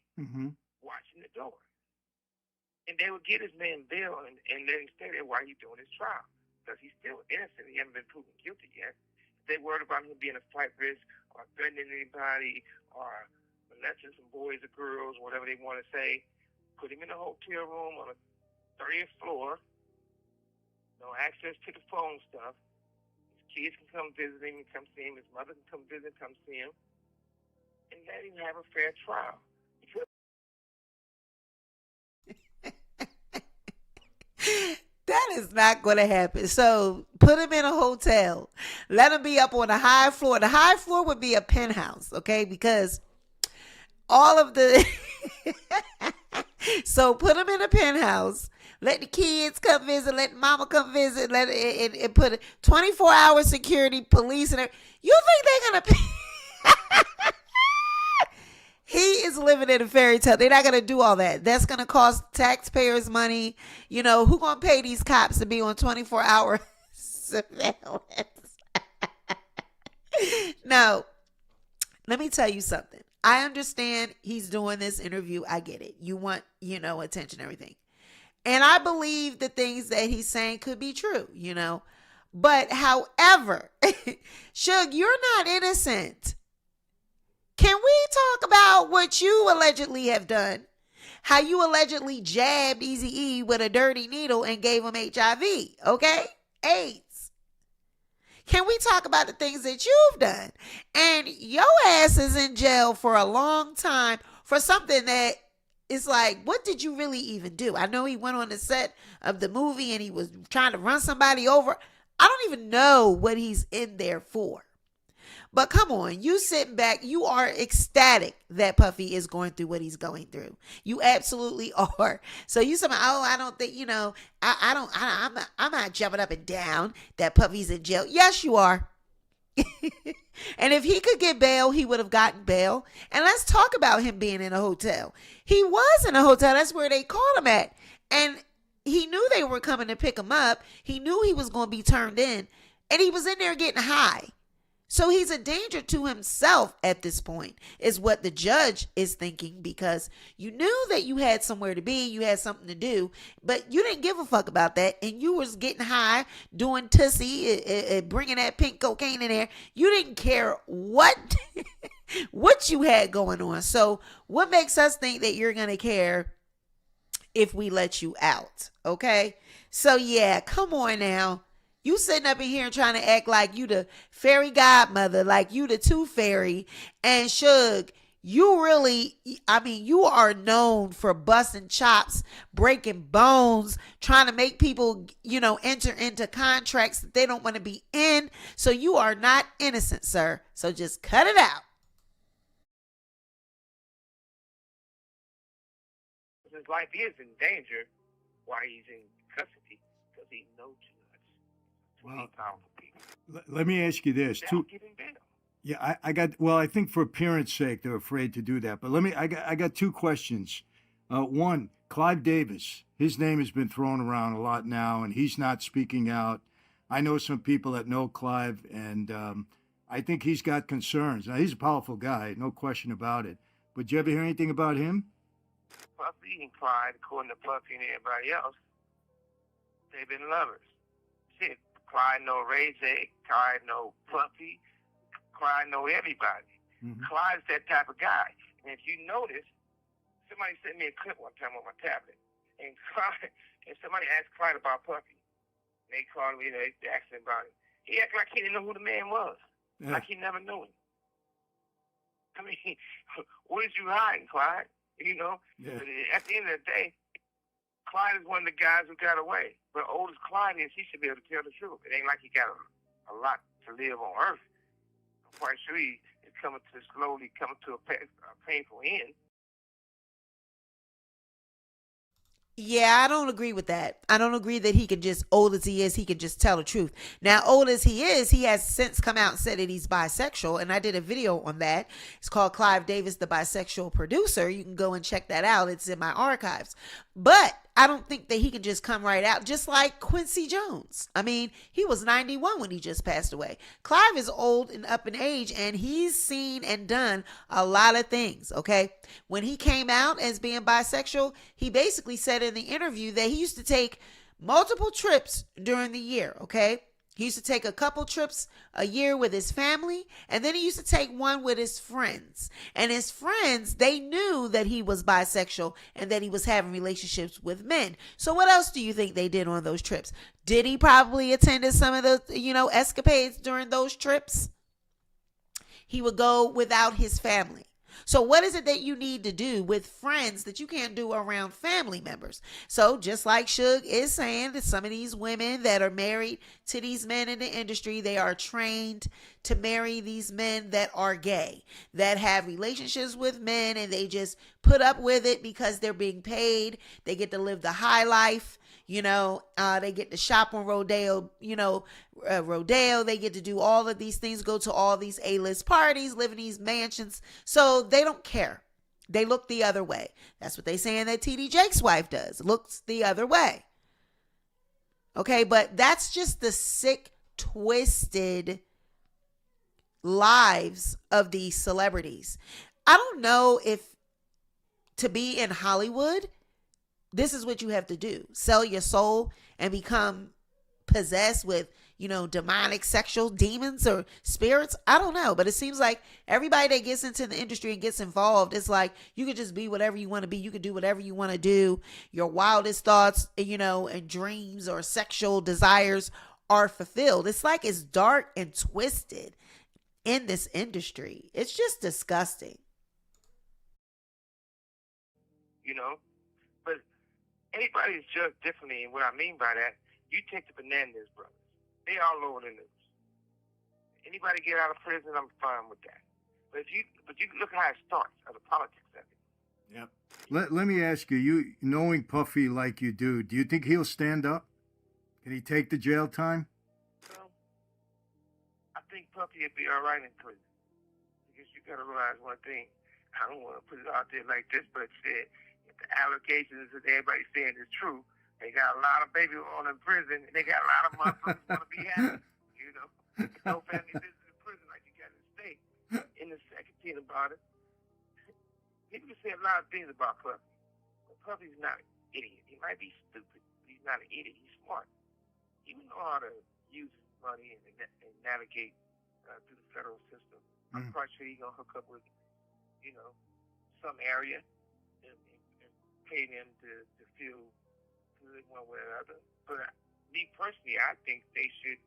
watching the door. And they would get his man bail and let him stay there while he's doing his trial. Because he's still innocent. He hasn't been proven guilty yet. If they worried about him being a flight risk or threatening anybody or molesting some boys or girls, whatever they want to say, put him in a hotel room on a 30th floor, no access to the phone stuff. His kids can come visit him and come see him. His mother can come visit and come see him. And let him have a fair trial. That is not going to happen. So put him in a hotel. Let him be up on the high floor. The high floor would be a penthouse, okay? Because all of the... So put him in a penthouse. Let the kids come visit. Let mama come visit. Let it, and put 24-hour security, police, and everything. You think they're going to pay? He is living in a fairy tale. They're not going to do all that. That's going to cost taxpayers money. You know, who going to pay these cops to be on 24-hour surveillance? No, let me tell you something. I understand he's doing this interview. I get it. You want, attention and everything. And I believe the things that he's saying could be true, But however, Suge, you're not innocent. Can we talk about what you allegedly have done? How you allegedly jabbed Eazy-E with a dirty needle and gave him HIV, okay? AIDS. Can we talk about the things that you've done? And your ass is in jail for a long time for something that is like, what did you really even do? I know he went on the set of the movie and he was trying to run somebody over. I don't even know what he's in there for. But come on, you sitting back, you are ecstatic that Puffy is going through what he's going through. You absolutely are. So you say, I don't think, I'm not jumping up and down that Puffy's in jail. Yes, you are. And if he could get bail, he would have gotten bail. And let's talk about him being in a hotel. He was in a hotel. That's where they called him at. And he knew they were coming to pick him up. He knew he was going to be turned in. And he was in there getting high. So he's a danger to himself at this point, is what the judge is thinking, because you knew that you had somewhere to be, you had something to do, but you didn't give a fuck about that, and you was getting high, doing tussy, bringing that pink cocaine in there. You didn't care what what you had going on. So what makes us think that you're gonna care if we let you out? Okay, so yeah, come on now. You sitting up in here trying to act like you the fairy godmother, like you the tooth fairy. And Suge, you really, you are known for busting chops, breaking bones, trying to make people, enter into contracts that they don't want to be in. So you are not innocent, sir. So just cut it out. His life is in danger while he's in custody because he knows too much. Well, Powerful people. let me ask you this too. Yeah, I think for appearance sake, they're afraid to do that. But I got two questions. One, Clive Davis, his name has been thrown around a lot now, and he's not speaking out. I know some people that know Clive, and I think he's got concerns. Now, he's a powerful guy, no question about it. But did you ever hear anything about him? Puffy and Clyde, according to Puffy and everybody else, they've been lovers. Shit, Clyde know Ray J, Clyde know Puffy, Clyde know everybody. Mm-hmm. Clyde's that type of guy. And if you notice, somebody sent me a clip one time on my tablet, and somebody asked Clyde about Puffy. They called me, they asked him about it. He acted like he didn't know who the man was. Yeah. Like he never knew him. I mean, what is you hiding, Clyde? Yeah. But at the end of the day, Clyde is one of the guys who got away. But old as Clyde is, he should be able to tell the truth. It ain't like he got a lot to live on Earth. I'm quite sure he is slowly coming to a painful end. Yeah, I don't agree with that. I don't agree that he can just, old as he is, he can just tell the truth. Now, old as he is, he has since come out and said that he's bisexual, and I did a video on that. It's called Clive Davis, the Bisexual Producer. You can go and check that out. It's in my archives. But I don't think that he can just come right out, just like Quincy Jones. I mean, he was 91 when he just passed away. Clive is old and up in age, and he's seen and done a lot of things, okay? When he came out as being bisexual, he basically said in the interview that he used to take multiple trips during the year, okay? He used to take a couple trips a year with his family, and then he used to take one with his friends. And his friends, they knew that he was bisexual and that he was having relationships with men. So what else do you think they did on those trips? Did he probably attended some of the, escapades during those trips? He would go without his family. So what is it that you need to do with friends that you can't do around family members? So just like Suge is saying, that some of these women that are married to these men in the industry, they are trained to marry these men that are gay, that have relationships with men, and they just put up with it because they're being paid. They get to live the high life. They get to shop on Rodeo, Rodeo. They get to do all of these things, go to all these A-list parties, live in these mansions. So they don't care. They look the other way. That's what they saying that TD Jake's wife does. Looks the other way. Okay, but that's just the sick, twisted lives of these celebrities. I don't know if to be in Hollywood, this is what you have to do. Sell your soul and become possessed with, demonic sexual demons or spirits. I don't know. But it seems like everybody that gets into the industry and gets involved, it's like you could just be whatever you want to be. You could do whatever you want to do. Your wildest thoughts, and dreams or sexual desires are fulfilled. It's like it's dark and twisted in this industry. It's just disgusting. But everybody is judged differently, and what I mean by that, you take the Fernandez brothers. They all over the news. Anybody get out of prison, I'm fine with that. But you look how it starts, of the politics of it. Yep. Let me ask you, knowing Puffy like you do you think he'll stand up? Can he take the jail time? Well, I think Puffy will be all right in prison. Because you got to realize one thing. I don't want to put it out there like this, but if the allegations that everybody's saying is true, they got a lot of baby on in prison, and they got a lot of motherfuckers want to be happy. No family business in prison like you got in the state. And the second thing about it, people can say a lot of things about Puffy, but Puffy's not an idiot. He might be stupid, but he's not an idiot. He's smart. He would know how to use his money and navigate through the federal system. I'm quite sure he's gonna hook up with, some area and pay them to feel good one way or the other. But me personally, I think they should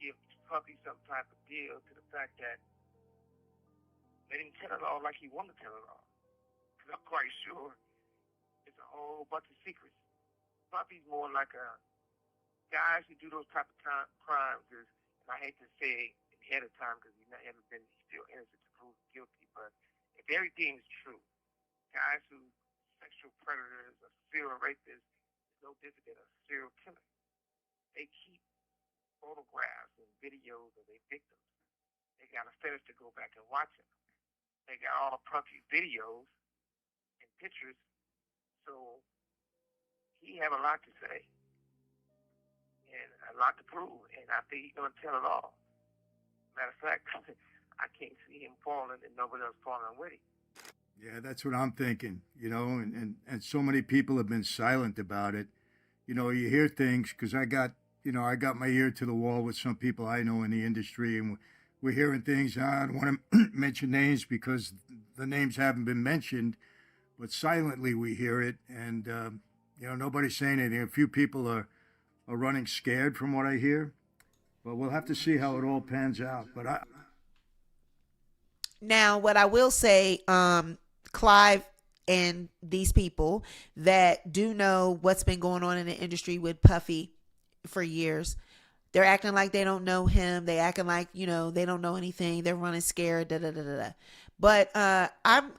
give Puffy some type of deal to the fact that let him tell it all like he want to tell it all. Because I'm quite sure it's a whole bunch of secrets. Puffy's more like a guys who do those type of crimes. And I hate to say ahead of time because he's still innocent to prove guilty. But if everything is true, guys who sexual predators or serial rapists is no different than a serial killer. They keep photographs and videos of their victims. They got a fetish to go back and watch them. They got all Puffy videos and pictures, so he have a lot to say and a lot to prove, and I think he's going to tell it all. Matter of fact, I can't see him falling and nobody else falling with him. Yeah, that's what I'm thinking, and so many people have been silent about it. You hear things because I got my ear to the wall with some people I know in the industry, and we're hearing things. I don't want to mention names because the names haven't been mentioned, but silently we hear it, and nobody's saying anything. A few people are running scared from what I hear, but we'll have to see how it all pans out. But Now, what I will say, Clive and these people that do know what's been going on in the industry with Puffy for years, they're acting like they don't know him. They acting like, they don't know anything. They're running scared, But I'm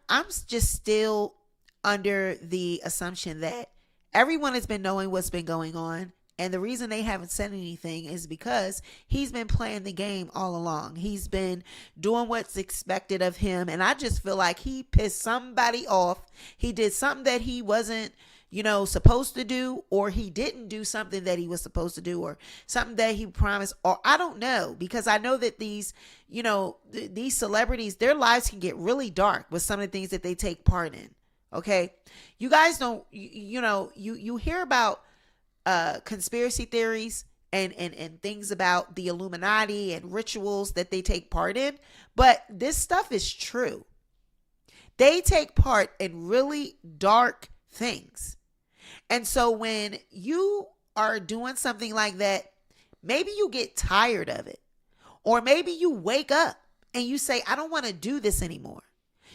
just still under the assumption that everyone has been knowing what's been going on. And the reason they haven't said anything is because he's been playing the game all along. He's been doing what's expected of him. And I just feel like he pissed somebody off. He did something that he wasn't, supposed to do, or he didn't do something that he was supposed to do, or something that he promised, or I don't know, because I know that these celebrities, their lives can get really dark with some of the things that they take part in. Okay. You guys don't, you hear about conspiracy theories and things about the Illuminati and rituals that they take part in, but this stuff is true. They take part in really dark things. And so when you are doing something like that, maybe you get tired of it, or maybe you wake up and you say, I don't want to do this anymore.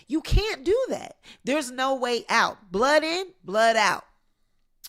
You can't do that. There's no way out. Blood in, blood out.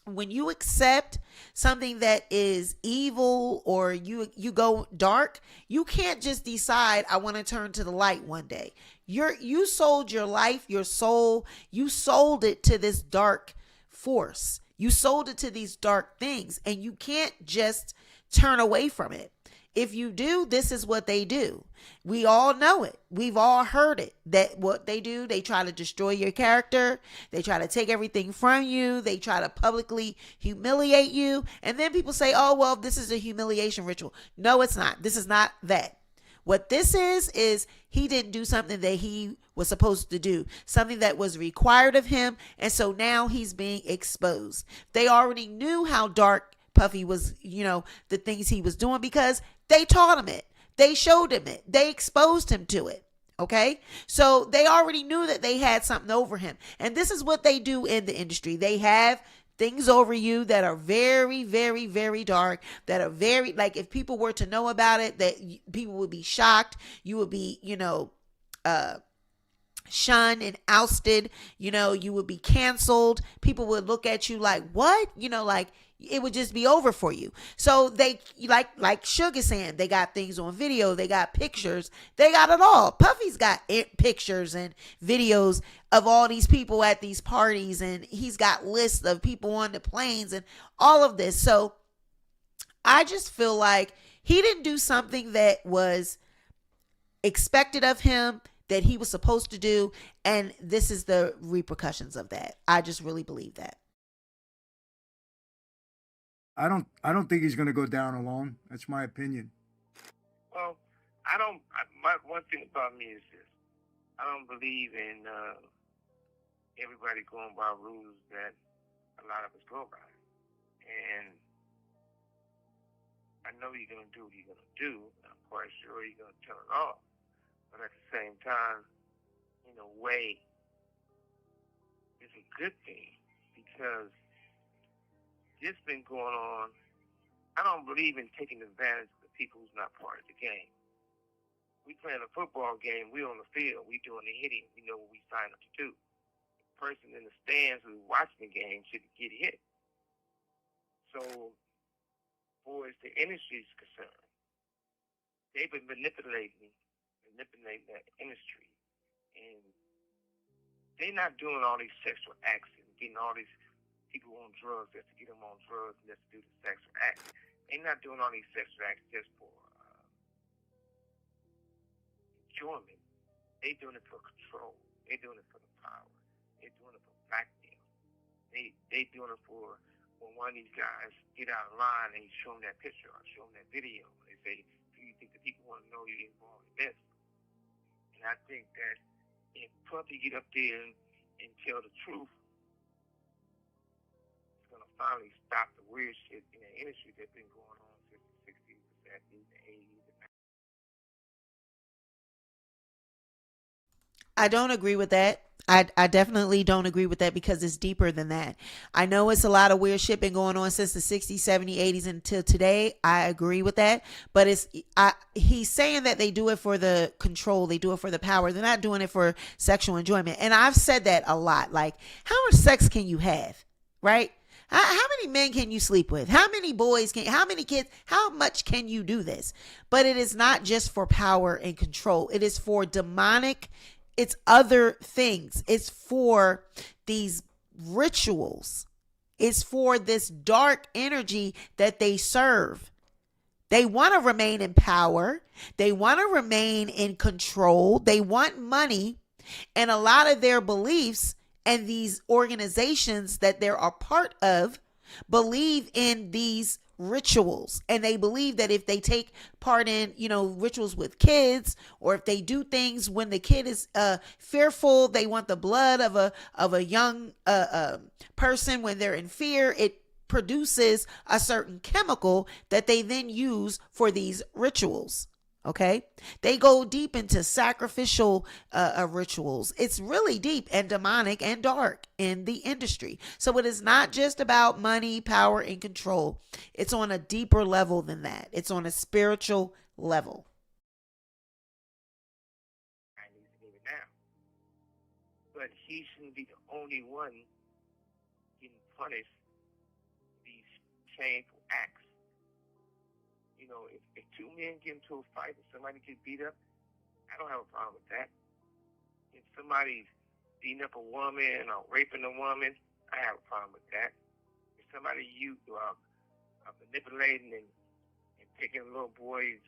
When you accept something that is evil, or you go dark, you can't just decide, I want to turn to the light one day. You sold your life, your soul, you sold it to this dark force. You sold it to these dark things, and you can't just turn away from it. If you do, this is what they do. We all know it. We've all heard it. That what they do, they try to destroy your character. They try to take everything from you. They try to publicly humiliate you. And then people say, oh, well, this is a humiliation ritual. No, it's not. This is not that. What this is he didn't do something that he was supposed to do, something that was required of him. And so now he's being exposed. They already knew how dark Puffy was, the things he was doing, because they taught him it. They showed him it. They exposed him to it. Okay. So they already knew that they had something over him. And this is what they do in the industry. They have things over you that are very, very, very dark, that are very, like, if people were to know about it, that people would be shocked. You would be, shunned and ousted. You would be canceled. People would look at you like, what? Like, it would just be over for you. So they, like Suge is saying, they got things on video, they got pictures, they got it all. Puffy's got pictures and videos of all these people at these parties, and he's got lists of people on the planes and all of this. So I just feel like he didn't do something that was expected of him, that he was supposed to do, and this is the repercussions of that. I just really believe that. I don't think he's going to go down alone. That's my opinion. Well, one thing about me is this. I don't believe in everybody going by rules that a lot of us go by. And I know you're going to do what you're going to do. I'm quite sure you're going to tell it off. But at the same time, in a way, it's a good thing, because this been going on. I don't believe in taking advantage of the people who's not part of the game. We playing a football game. We on the field. We doing the hitting. We know what we signed up to do. The person in the stands who's watching the game should get hit. So, far as the industry is concerned, they've been manipulating that industry, and they're not doing all these sexual acts and getting all these people on drugs just to get them on drugs and just to do the sexual acts. They're not doing all these sexual acts just for enjoyment. They're doing it for control. They're doing it for the power. They're doing it for blackmail. They're doing it for when one of these guys get out of line and you show them that picture or show them that video. They say, do you think the people want to know you're involved in this? And I think that if Puffy get up there and tell the truth, finally stop the weird shit in the industry that's been going on since the 60s, the 70s, the 80s. I don't agree with that. I definitely don't agree with that, because it's deeper than that. I know it's a lot of weird shit been going on since the 60s, 70s, 80s until today. I agree with that. But he's saying that they do it for the control. They do it for the power. They're not doing it for sexual enjoyment. And I've said that a lot. Like, how much sex can you have? Right? How many men can you sleep with? How many how many kids, how much can you do this? But it is not just for power and control. It is for demonic, it's other things. It's for these rituals It's for this dark energy that they serve. They want to remain in power. They want to remain in control. They want money. And a lot of their beliefs and these organizations that they're a part of believe in these rituals. And they believe that if they take part in, rituals with kids, or if they do things when the kid is fearful, they want the blood of a young person when they're in fear, it produces a certain chemical that they then use for these rituals. Okay, they go deep into sacrificial rituals. It's really deep and demonic and dark in the industry. So it is not just about money, power, and control. It's on a deeper level than that. It's on a spiritual level. I need to leave it now. But he shouldn't be the only one getting punished for these shameful acts. If two men get into a fight and somebody gets beat up, I don't have a problem with that. If somebody's beating up a woman or raping a woman, I have a problem with that. If somebody are manipulating and picking little boys,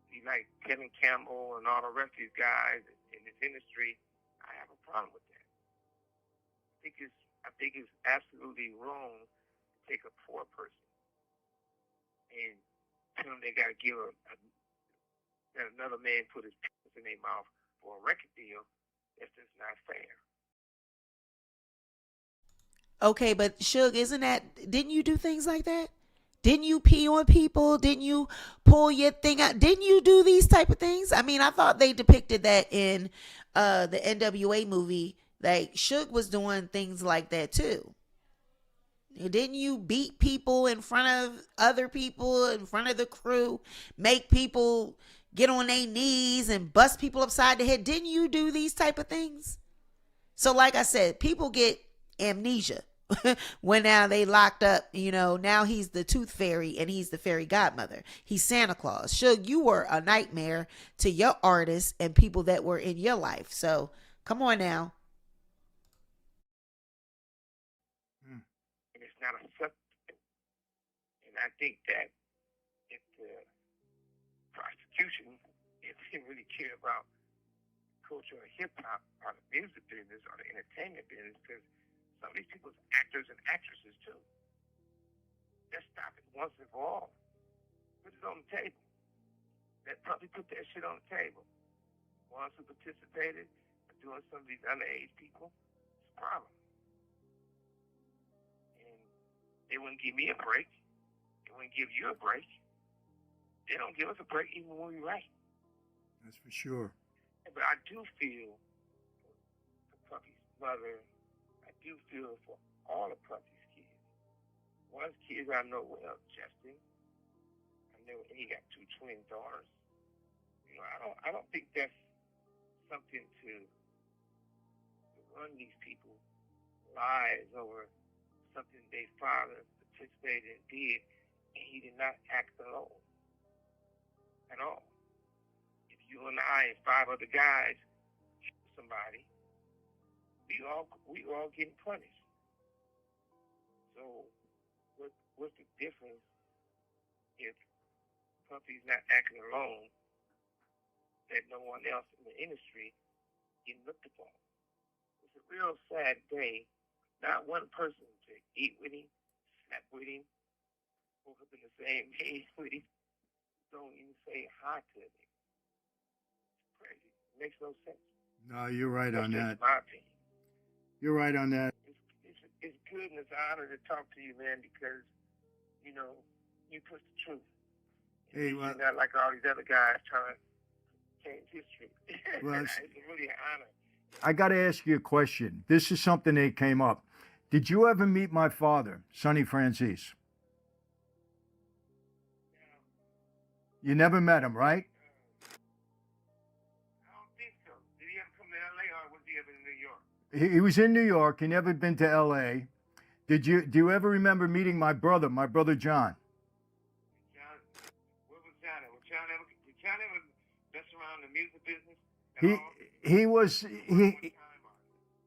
be like Kevin Campbell and all the rest of these guys in this industry, I have a problem with that. I think it's absolutely wrong to take a poor person and tell them they got to give that another man put his penis in their mouth for a record deal. That's just not fair. Okay, but Suge, didn't you do things like that? Didn't you pee on people? Didn't you pull your thing out? Didn't you do these type of things? I mean, I thought they depicted that in the NWA movie. Like, Suge was doing things like that too. Didn't you beat people in front of other people, in front of the crew, make people get on their knees and bust people upside the head? Didn't you do these type of things? So like I said, people get amnesia when now they locked up. Now he's the tooth fairy and he's the fairy godmother. He's Santa Claus. Suge, you were a nightmare to your artists and people that were in your life. So come on now. Not acceptable. And I think that if the prosecution, if they really care about culture or hip hop or the music business or the entertainment business, because some of these people are actors and actresses too. Let's stop it once and for all. Put it on the table. Let Puffy put that shit on the table. Ones who participated in doing some of these underage people, it's a problem. They wouldn't give me a break. They wouldn't give you a break. They don't give us a break even when we write. That's for sure. But I do feel for Puffy's mother. I do feel for all of Puffy's kids. One of the kids I know well, Justin. I know he got 2 twin daughters. I don't think that's something to run these people's lives over something their father participated and did, and he did not act alone at all. If you and I and 5 other guys shoot somebody, we all getting punished. So what's the difference if Puffy's not acting alone, that no one else in the industry getting looked upon? It's a real sad day. Not one person to eat with him, snap with him, woke up in the same bed with him, don't even say hi to him. It's crazy. It makes no sense. No, you're right on that. That's my opinion. You're right on that. It's good and it's an honor to talk to you, man, because, you push the truth. Hey, you're not like all these other guys trying to change history. Well, it's really an honor. I got to ask you a question. This is something that came up. Did you ever meet my father, Sonny Francis? You never met him, right? I don't think so. Did he ever come to L.A. or was he ever in New York? He was in New York. He never been to L.A. Do you ever remember meeting my brother John? John, where was John at? Did John ever mess around in the music business at all?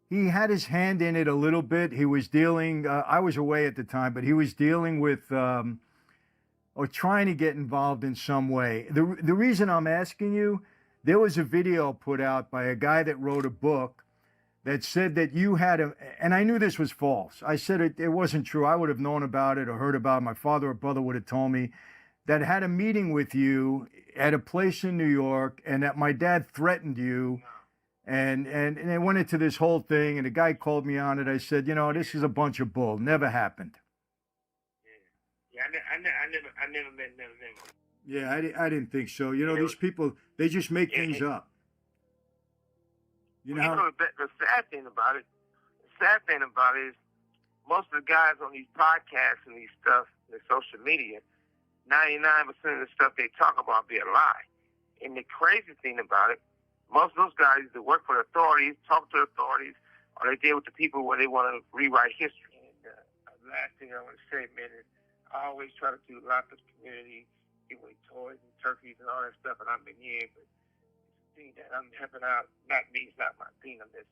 he had his hand in it a little bit. He was dealing, I was away at the time, but he was dealing with, or trying to get involved in some way. The reason I'm asking you, there was a video put out by a guy that wrote a book that said that you had a, and I knew this was false. I said it wasn't true. I would have known about it or heard about it. My father or brother would have told me that had a meeting with you at a place in New York and that my dad threatened you. And it went into this whole thing, and the guy called me on it. I said, this is a bunch of bull. Never happened. Yeah, I never met none of them. Yeah, I didn't think so. These people, they just make things up. The sad thing about it is most of the guys on these podcasts and these stuff, the social media, 99% of the stuff they talk about be a lie. And the crazy thing about it, most of those guys that work for the authorities, talk to the authorities, or they deal with the people where they want to rewrite history. And the last thing I want to say, man, is I always try to do a lot for the community, give away toys and turkeys and all that stuff, and I've been here, but the thing that I'm helping out, not me, it's not my thing. I'm just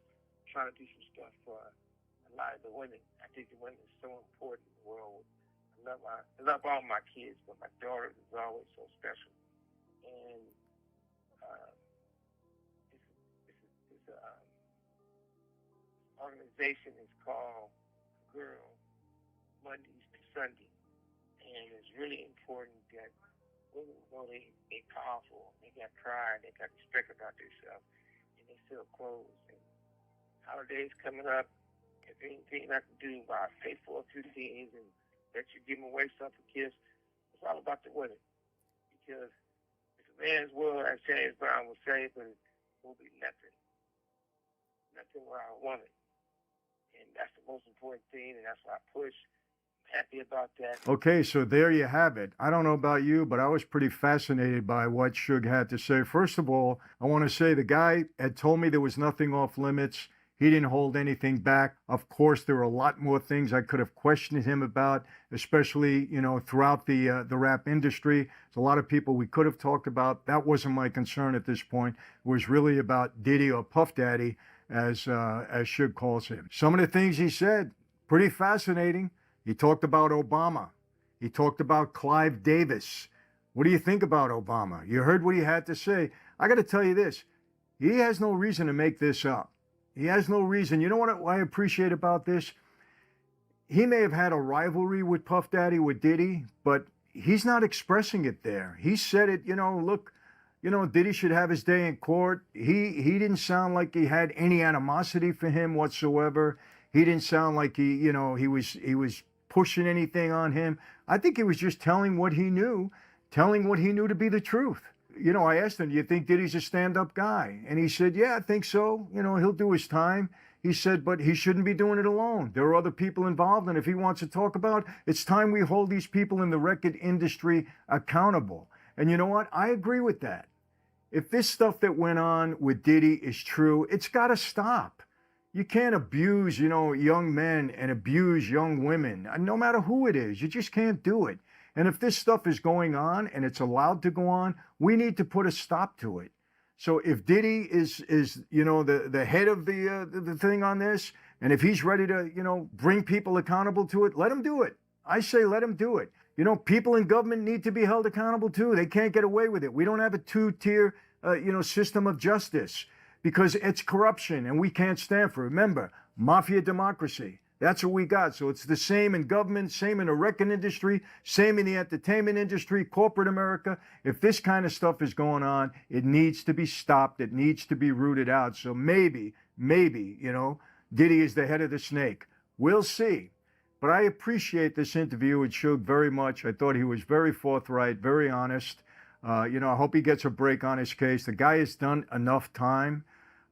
trying to do some stuff for a lot of the women. I think the women is so important in the world. I love all my kids, but my daughter is always so special. And this organization is called Girl Mondays to Sunday, and it's really important that women know they powerful, they got pride, they got respect about themselves, and they sell clothes. And holidays coming up, if anything I can do by pay for a few things and let you give them away something for gifts, it's all about the women. Because it's a man's world, as James Brown would say, but it will be nothing without a woman. And that's the most important thing, and that's why I push. I'm happy about that. Okay, so there you have it. I don't know about you, but I was pretty fascinated by what Suge had to say. First of all, I want to say the guy had told me there was nothing off limits. He didn't hold anything back. Of course, there were a lot more things I could have questioned him about, especially, throughout the rap industry. There's a lot of people we could have talked about. That wasn't my concern at this point. It was really about Diddy, or Puff Daddy, as Suge calls him. Some of the things he said, pretty fascinating. He talked about Obama. He talked about Clive Davis. What do you think about Obama? You heard what he had to say. I got to tell you this. He has no reason to make this up. He has no reason. You know what I appreciate about this? He may have had a rivalry with Puff Daddy, with Diddy, but he's not expressing it there. He said it, look, Diddy should have his day in court. He didn't sound like he had any animosity for him whatsoever. He didn't sound like he was pushing anything on him. I think he was just telling what he knew to be the truth. I asked him, do you think Diddy's a stand-up guy? And he said, yeah, I think so. He'll do his time. He said, but he shouldn't be doing it alone. There are other people involved, and if he wants to talk about, it's time we hold these people in the record industry accountable. And you know what? I agree with that. If this stuff that went on with Diddy is true, it's got to stop. You can't abuse, young men and abuse young women, no matter who it is. You just can't do it. And if this stuff is going on and it's allowed to go on, we need to put a stop to it. So if Diddy is the head of the thing on this, and if he's ready to, bring people accountable to it, let him do it. I say let him do it. People in government need to be held accountable too. They can't get away with it. We don't have a two-tier, system of justice, because it's corruption and we can't stand for it. Remember, mafia democracy. That's what we got. So it's the same in government, same in the record industry, same in the entertainment industry, corporate America. If this kind of stuff is going on, it needs to be stopped. It needs to be rooted out. So maybe, Diddy is the head of the snake. We'll see. But I appreciate this interview with Suge very much. I thought he was very forthright, very honest. I hope he gets a break on his case. The guy has done enough time.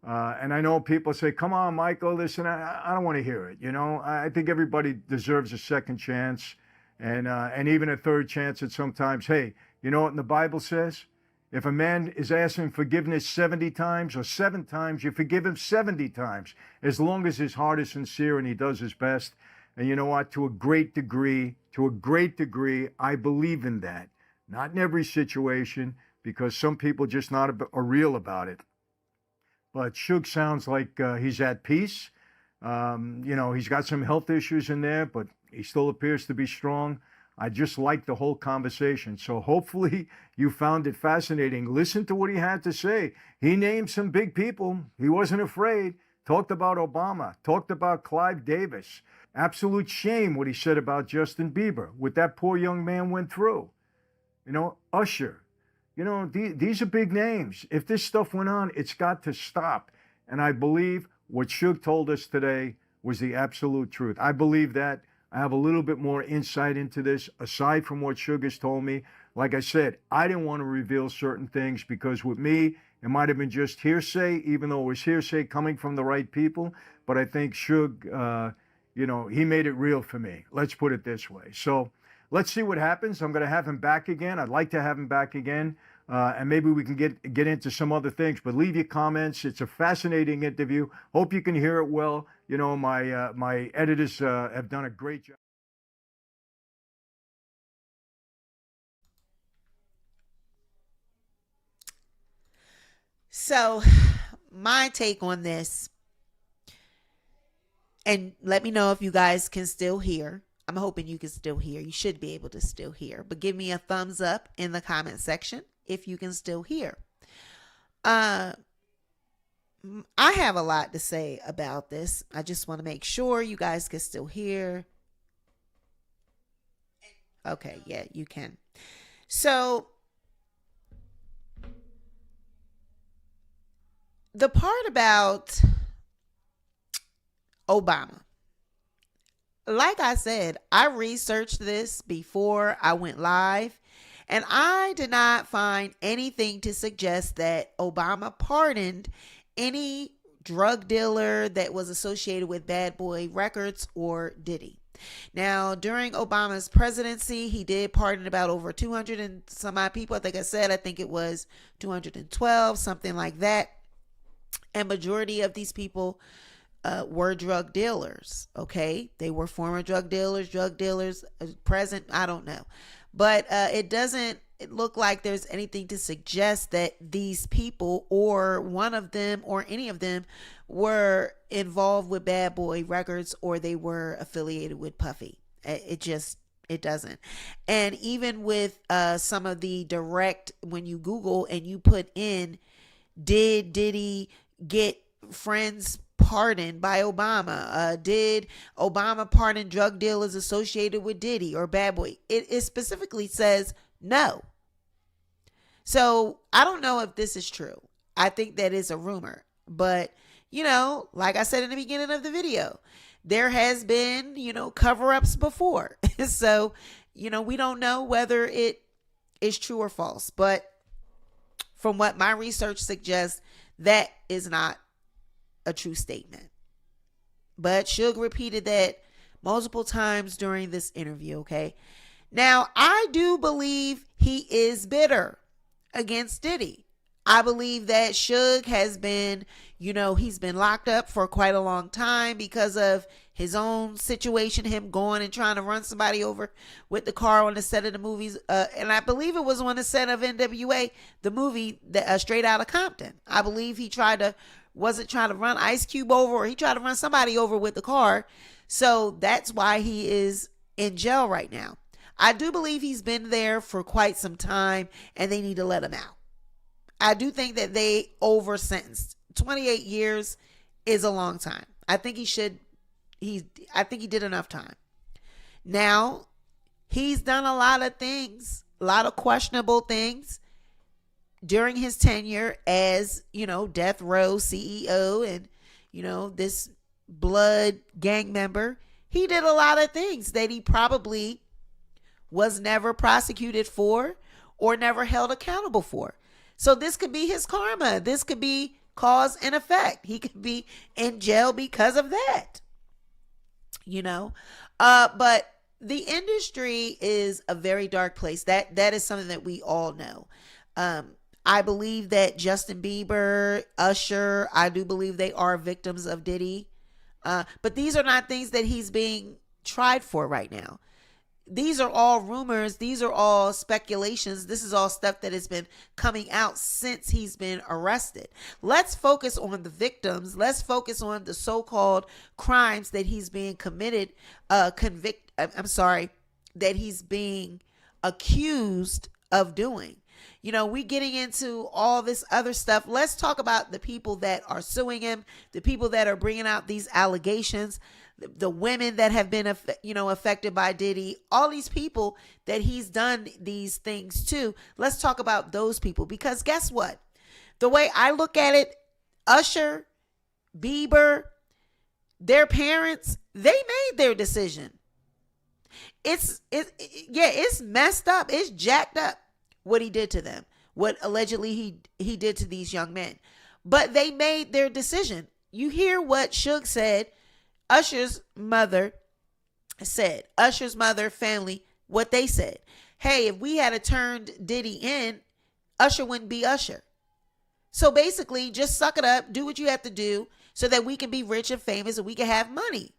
And I know people say, come on, Michael, listen, I don't want to hear it. I think everybody deserves a second chance and even a third chance at sometimes. Hey, you know what the Bible says? If a man is asking forgiveness 70 times or 7 times, you forgive him 70 times, as long as his heart is sincere and he does his best. And you know what? To a great degree, I believe in that. Not in every situation, because some people just are real about it. But Suge sounds like he's at peace. You know, he's got some health issues in there, but he still appears to be strong. I just like the whole conversation. So hopefully you found it fascinating. Listen to what he had to say. He named some big people. He wasn't afraid. Talked about Obama. Talked about Clive Davis. Absolute shame what he said about Justin Bieber, what that poor young man went through. You know, Usher. You know, these are big names. If this stuff went on, it's got to stop. And I believe what Suge told us today was the absolute truth. I believe that. I have a little bit more insight into this, aside from what Suge has told me. Like I said, I didn't want to reveal certain things because with me, it might have been just hearsay, even though it was hearsay coming from the right people. But I think Suge, you know, he made it real for me. Let's put it this way. So let's see what happens. I'm going to have him back again. I'd like to have him back again. And maybe we can get into some other things, but leave your comments. It's a fascinating interview. Hope you can hear it well. You know, my editors have done a great job. So my take on this, and let me know if you guys can still hear. I'm hoping you can still hear. You should be able to still hear, but give me a thumbs up in the comment section if you can still hear. I have a lot to say about this. I just want to make sure you guys can still hear. Okay, yeah, you can. So the part about Obama, like I said, I researched this before I went live, and I did not find anything to suggest that Obama pardoned any drug dealer that was associated with Bad Boy Records or Diddy. Now, during Obama's presidency, he did pardon about over 200 and some odd people. I think it was 212, something like that. And majority of these people were drug dealers. Okay, they were former drug dealers, present, I don't know, but it doesn't look like there's anything to suggest that these people or one of them or any of them were involved with Bad Boy Records or they were affiliated with Puffy. It doesn't. And even with some of the direct, when you Google and you put in, did Diddy get friends pardoned by Obama? Did Obama pardon drug dealers associated with Diddy or Bad Boy? It specifically says no. So I don't know if this is true. I think that is a rumor. But, you know, like I said in the beginning of the video, there has been, you know, cover-ups before. So, you know, we don't know whether it is true or false. But from what my research suggests, that is not a true statement. But Suge repeated that multiple times during this interview, okay? Now, I do believe he is bitter against Diddy. I believe that Suge has been, you know, he's been locked up for quite a long time because of his own situation, him going and trying to run somebody over with the car on the set of the movies. And I believe it was on the set of NWA, the movie that Straight Outta Compton. I believe he wasn't trying to run Ice Cube over, or he tried to run somebody over with the car. So that's why he is in jail right now. I do believe he's been there for quite some time and they need to let him out. I do think that they over sentenced. 28 years is a long time. I think he did enough time. Now, he's done a lot of things, a lot of questionable things during his tenure as, you know, Death Row CEO and, you know, this blood gang member. He did a lot of things that he probably was never prosecuted for or never held accountable for. So this could be his karma. This could be cause and effect. He could be in jail because of that. You know, but the industry is a very dark place. That is something that we all know. I believe that Justin Bieber, Usher, I do believe they are victims of Diddy. But these are not things that he's being tried for right now. these are all rumors. These are all speculations. This is all stuff that has been coming out since he's been arrested. Let's focus on the victims. Let's focus on the so-called crimes that he's being that he's being accused of doing. We getting into all this other stuff. Let's talk about the people that are suing him, the people that are bringing out these allegations, the women that have been, affected by Diddy, all these people that he's done these things to. Let's talk about those people, because guess what? The way I look at it, Usher, Bieber, their parents, they made their decision. It's messed up. It's jacked up what he did to them, what allegedly he did to these young men. But they made their decision. You hear what Suge said, Usher's mother family, what they said. Hey, if we had turned Diddy in, Usher wouldn't be Usher. So basically, just suck it up, do what you have to do so that we can be rich and famous and we can have money.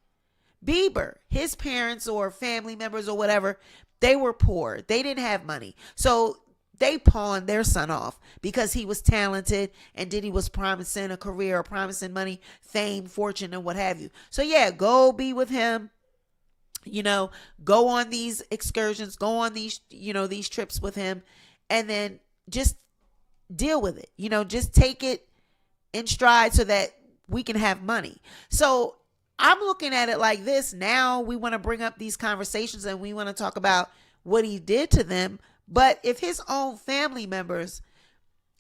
Bieber, his parents or family members or whatever, they were poor. They didn't have money. So they pawned their son off because he was talented and Diddy was promising a career, promising money, fame, fortune, and what have you. So yeah, go be with him. Go on these excursions, go on these, these trips with him, and then just deal with it. Just take it in stride so that we can have money. So I'm looking at it like this. Now we want to bring up these conversations and we want to talk about what he did to them. But if his own family members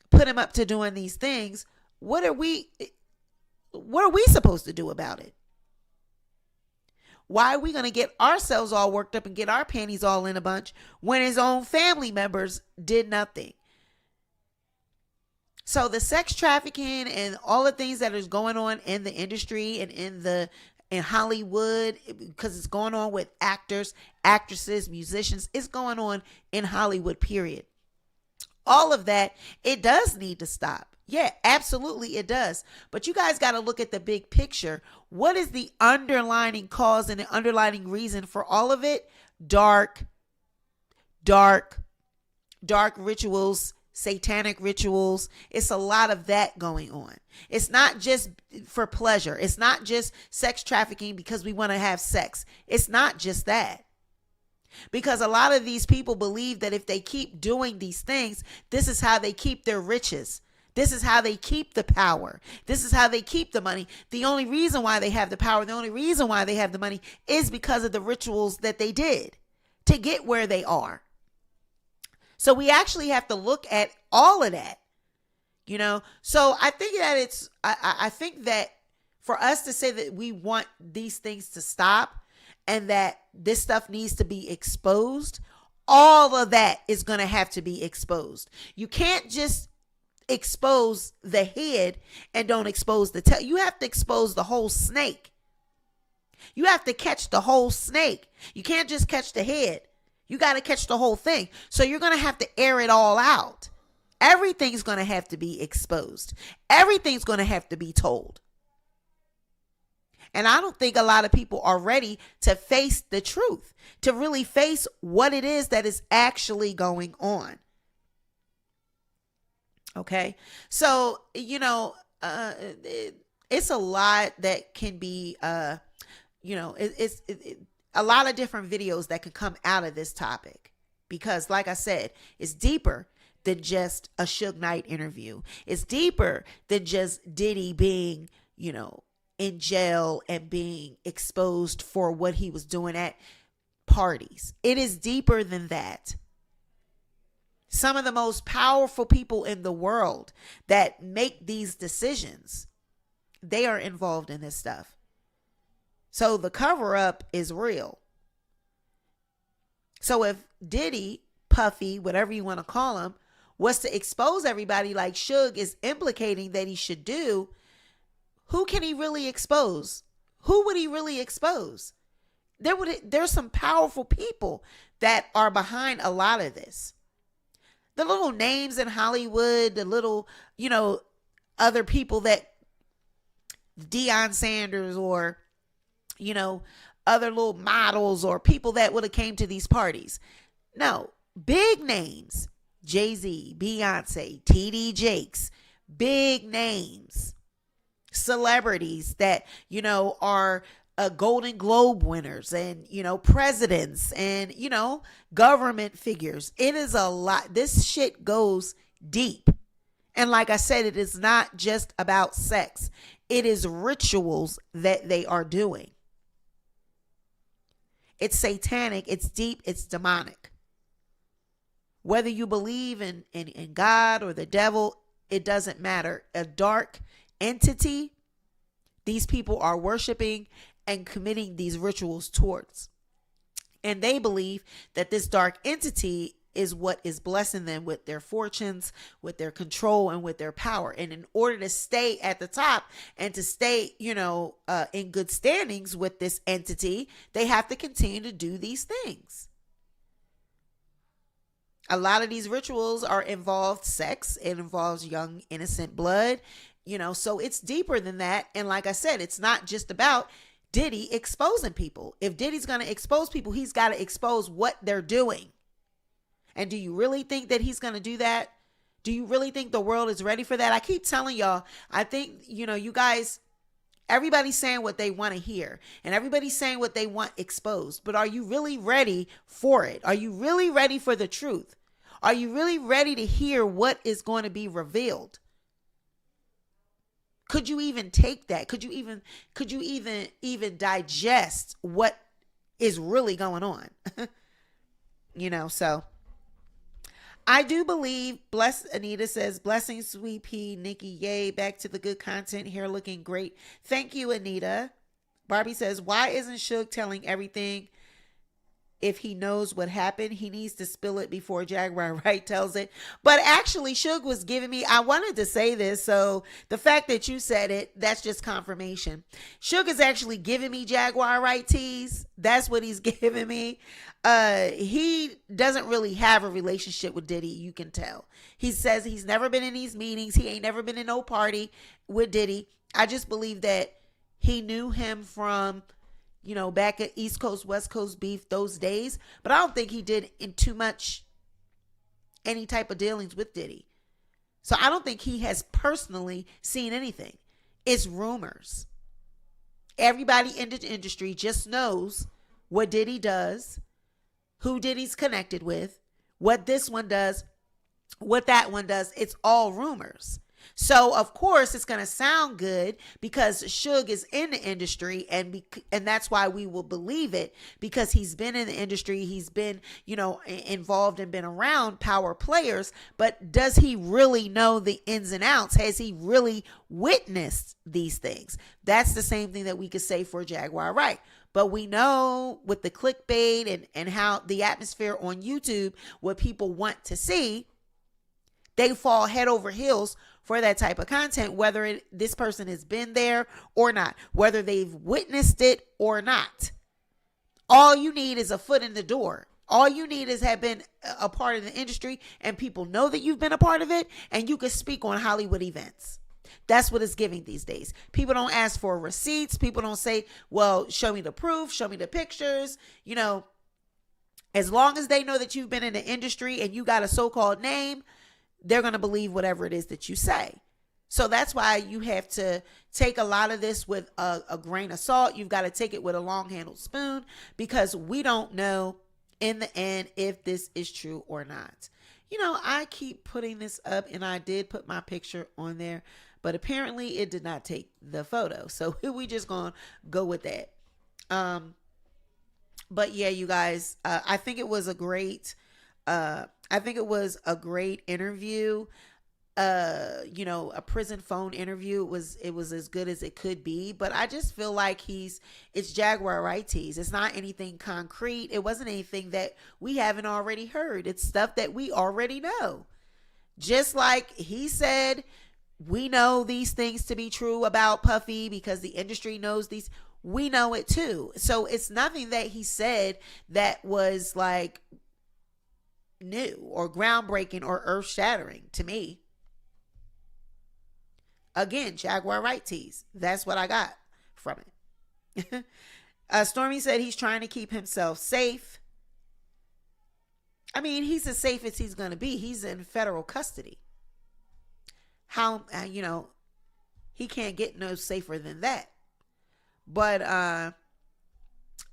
put him up to doing these things, what are we supposed to do about it? Why are we going to get ourselves all worked up and get our panties all in a bunch when his own family members did nothing? So the sex trafficking and all the things that is going on in the industry and in Hollywood, because it's going on with actors, actresses, musicians, it's going on in Hollywood, period. All of that, it does need to stop. Yeah, absolutely it does. But you guys got to look at the big picture. What is the underlying cause and the underlying reason for all of it? Dark rituals, satanic rituals. It's a lot of that going on. It's not just for pleasure. It's not just sex trafficking because we want to have sex. It's not just that. Because a lot of these people believe that if they keep doing these things, this is how they keep their riches. This is how they keep the power. This is how they keep the money. The only reason why they have the power, the only reason why they have the money is because of the rituals that they did to get where they are. So we actually have to look at all of that, So I think that I think that for us to say that we want these things to stop and that this stuff needs to be exposed, all of that is going to have to be exposed. You can't just expose the head and don't expose the tail. You have to expose the whole snake. You have to catch the whole snake. You can't just catch the head. You got to catch the whole thing. So you're going to have to air it all out. Everything's going to have to be exposed. Everything's going to have to be told. And I don't think a lot of people are ready to face the truth, to really face what it is that is actually going on. Okay. So, it's a lot that can be, it's a lot of different videos that can come out of this topic, because like I said, it's deeper than just a Suge Knight interview. It's deeper than just Diddy being, in jail and being exposed for what he was doing at parties. It is deeper than that. Some of the most powerful people in the world that make these decisions, they are involved in this stuff. So the cover up is real. So if Diddy, Puffy, whatever you want to call him, was to expose everybody like Suge is implicating that he should do, who can he really expose? Who would he really expose? There's some powerful people that are behind a lot of this. The little names in Hollywood, the little, other people that Deion Sanders or, other little models or people that would have came to these parties. No, big names, Jay-Z, Beyonce, TD Jakes, big names, celebrities that, are Golden Globe winners and, presidents and, government figures. It is a lot. This shit goes deep. And like I said, it is not just about sex. It is rituals that they are doing. It's satanic, it's deep, it's demonic. Whether you believe in God or the devil, it doesn't matter. A dark entity, these people are worshiping and committing these rituals towards. And they believe that this dark entity is what is blessing them with their fortunes, with their control, and with their power. And in order to stay at the top and to stay, in good standings with this entity, they have to continue to do these things. A lot of these rituals are involved sex. It involves young, innocent blood, so it's deeper than that. And like I said, it's not just about Diddy exposing people. If Diddy's going to expose people, he's got to expose what they're doing. And do you really think that he's going to do that? Do you really think the world is ready for that? I keep telling y'all, I think, you guys, everybody's saying what they want to hear and everybody's saying what they want exposed. But are you really ready for it? Are you really ready for the truth? Are you really ready to hear what is going to be revealed? Could you even take that? Could you even digest what is really going on? So I do believe, Anita says, blessings, Sweet Pea, Nikki, yay, back to the good content here, looking great. Thank you, Anita. Barbie says, why isn't Suge telling everything? If he knows what happened, he needs to spill it before Jaguar Wright tells it. But actually, Suge was giving me, I wanted to say this, so the fact that you said it, that's just confirmation. Suge is actually giving me Jaguar Wright tease. That's what he's giving me. He doesn't really have a relationship with Diddy, you can tell. He says he's never been in these meetings. He ain't never been in no party with Diddy. I just believe that he knew him from, back at East Coast, West Coast beef those days. But I don't think he did in too much any type of dealings with Diddy. So I don't think he has personally seen anything. It's rumors. Everybody in the industry just knows what Diddy does, who Diddy's connected with, what this one does, what that one does. It's all rumors. So, of course, it's going to sound good because Suge is in the industry and that's why we will believe it, because he's been in the industry. He's been, involved and been around power players. But does he really know the ins and outs? Has he really witnessed these things? That's the same thing that we could say for Jaguar Wright. But we know with the clickbait and how the atmosphere on YouTube, what people want to see, they fall head over heels for that type of content, whether this person has been there or not, whether they've witnessed it or not. All you need is a foot in the door. All you need is have been a part of the industry and people know that you've been a part of it and you can speak on Hollywood events. That's what it's giving these days. People don't ask for receipts. People don't say, well, show me the proof, show me the pictures. As long as they know that you've been in the industry and you got a so-called name, they're going to believe whatever it is that you say. So that's why you have to take a lot of this with a grain of salt. You've got to take it with a long-handled spoon because we don't know in the end if this is true or not. I keep putting this up and I did put my picture on there, but apparently it did not take the photo. So we just going to go with that. But yeah, you guys, I think it was a great interview. A prison phone interview. It was as good as it could be, but I just feel like it's Jaguar Wright tease. It's not anything concrete. It wasn't anything that we haven't already heard. It's stuff that we already know. Just like he said, we know these things to be true about Puffy because the industry knows these. We know it too. So it's nothing that he said that was like new or groundbreaking or earth shattering to me. Again, Jaguar Wright tease. That's what I got from it. Stormy said he's trying to keep himself safe. I mean, he's as safe as he's going to be. He's in federal custody. How, he can't get no safer than that. But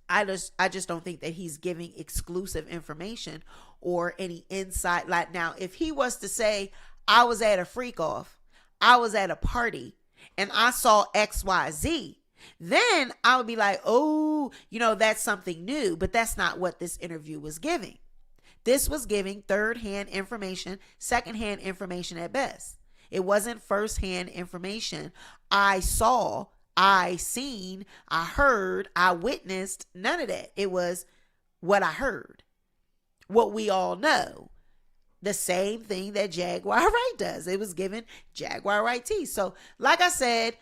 I just don't think that he's giving exclusive information or any insight. Like, now, if he was to say, I was at a freak off, I was at a party, and I saw XYZ, then I would be like, oh, that's something new. But that's not what this interview was giving. This was giving third-hand information, second-hand information at best. It wasn't first-hand information. I saw, I seen, I heard, I witnessed, none of that. It was what I heard, what we all know. The same thing that Jaguar Wright does. It was given Jaguar Wright tea. So, like I said,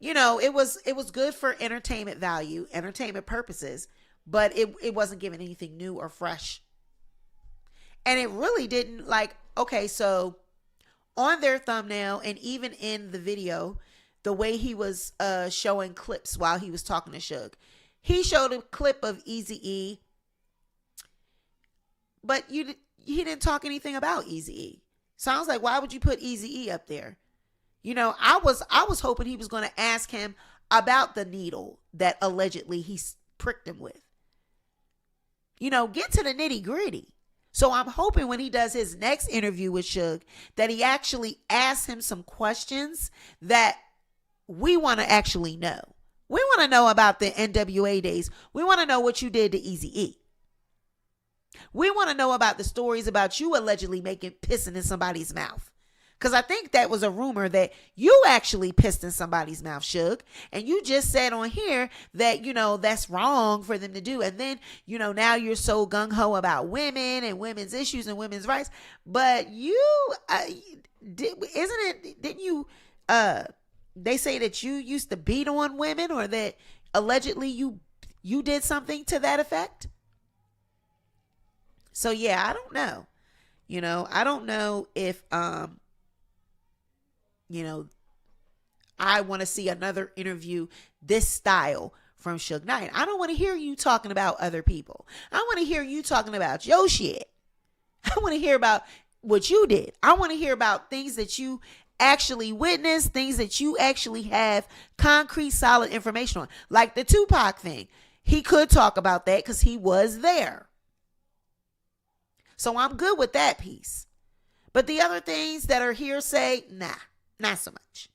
it was good for entertainment value, entertainment purposes, but it wasn't giving anything new or fresh. And it really didn't, okay, so on their thumbnail and even in the video, the way he was showing clips while he was talking to Suge, he showed a clip of Eazy-E, but he didn't talk anything about Eazy-E. So I was like, why would you put Eazy-E up there? I was hoping he was going to ask him about the needle that allegedly he pricked him with. Get to the nitty gritty. So I'm hoping when he does his next interview with Suge that he actually asks him some questions that we want to actually know. We want to know about the NWA days. We want to know what you did to Eazy-E. We want to know about the stories about you allegedly pissing in somebody's mouth. Because I think that was a rumor that you actually pissed in somebody's mouth, Suge. And you just said on here that, that's wrong for them to do. And then, now you're so gung-ho about women and women's issues and women's rights. But they say that you used to beat on women, or that allegedly you did something to that effect? So, yeah, I don't know. I don't know if, I want to see another interview this style from Suge Knight. I don't want to hear you talking about other people. I want to hear you talking about your shit. I want to hear about what you did. I want to hear about things that you actually witnessed, things that you actually have concrete, solid information on. Like the Tupac thing. He could talk about that because he was there. So I'm good with that piece. But the other things that are hearsay, nah, not so much.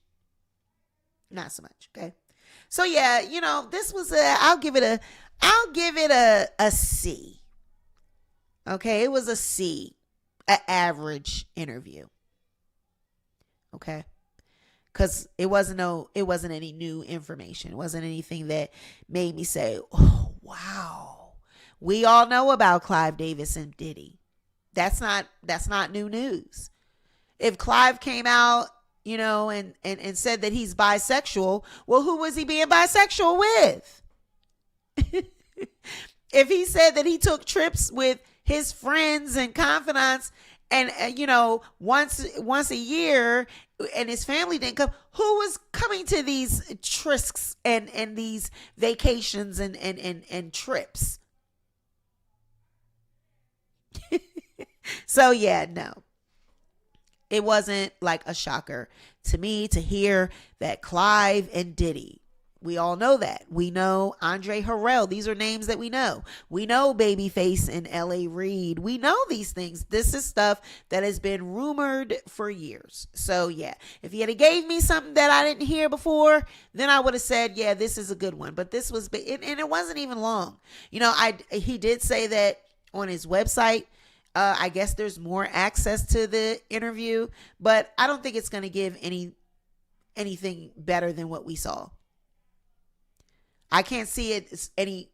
Not so much, okay? So yeah, this was I'll give it a C. Okay, it was a C, an average interview. Okay? Cuz it wasn't any new information. It wasn't anything that made me say, "Oh, wow. We all know about Clive Davis and Diddy." That's not new news. If Clive came out, and said that he's bisexual, well, who was he being bisexual with? If he said that he took trips with his friends and confidants and once a year and his family didn't come, who was coming to these trysts and these vacations and trips? So yeah, no. It wasn't like a shocker to me to hear that Clive and Diddy, we all know that. We know Andre Harrell. These are names that we know. We know Babyface and L.A. Reid. We know these things. This is stuff that has been rumored for years. So yeah, if he had gave me something that I didn't hear before, then I would have said, yeah, this is a good one. But this was, and it wasn't even long. He did say that on his website. I guess there's more access to the interview, but I don't think it's going to give anything better than what we saw. I can't see it as any,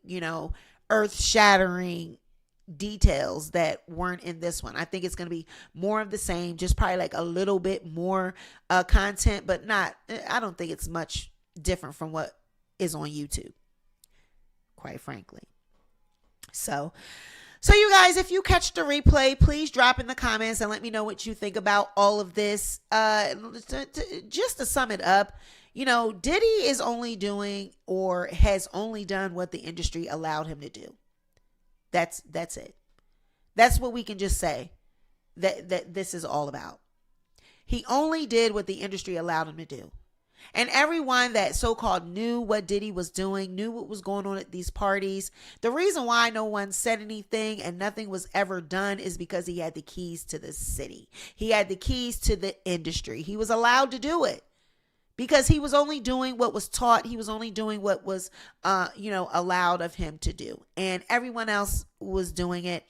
earth-shattering details that weren't in this one. I think it's going to be more of the same, just probably like a little bit more content, but I don't think it's much different from what is on YouTube, quite frankly. So you guys, if you catch the replay, please drop in the comments and let me know what you think about all of this. Just to sum it up, Diddy is only doing or has only done what the industry allowed him to do. That's it. That's what we can just say that this is all about. He only did what the industry allowed him to do. And everyone that so-called knew what Diddy was doing, knew what was going on at these parties. The reason why no one said anything and nothing was ever done is because he had the keys to the city. He had the keys to the industry. He was allowed to do it because he was only doing what was taught. He was only doing what was, allowed of him to do. And everyone else was doing it.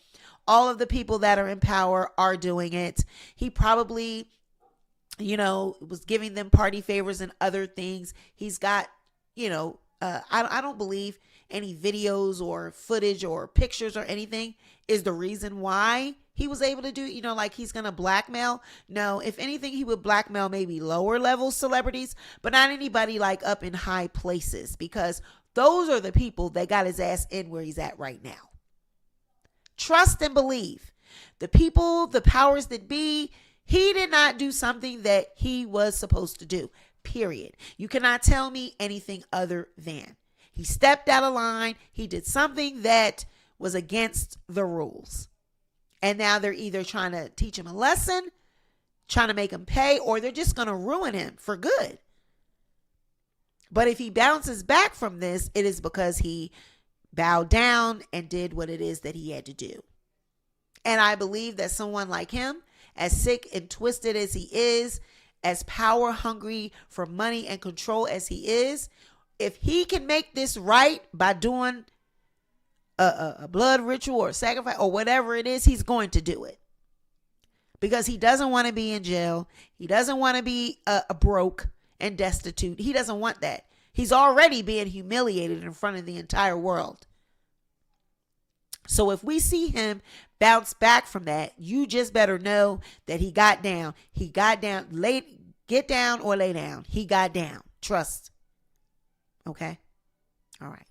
All of the people that are in power are doing it. He probably was giving them party favors and other things. He's got, I don't believe any videos or footage or pictures or anything is the reason why he was able to do, like he's going to blackmail. No, if anything, he would blackmail maybe lower level celebrities, but not anybody like up in high places, because those are the people that got his ass in where he's at right now. Trust and believe. The people, the powers that be, he did not do something that he was supposed to do, period. You cannot tell me anything other than he stepped out of line. He did something that was against the rules. And now they're either trying to teach him a lesson, trying to make him pay, or they're just going to ruin him for good. But if he bounces back from this, it is because he bowed down and did what it is that he had to do. And I believe that someone like him, as sick and twisted as he is, as power hungry for money and control as he is, if he can make this right by doing a blood ritual or sacrifice or whatever it is, he's going to do it. Because he doesn't want to be in jail. He doesn't want to be broke and destitute. He doesn't want that. He's already being humiliated in front of the entire world. So if we see him bounce back from that, you just better know that he got down. He got down. Get down or lay down. He got down. Trust. Okay? All right.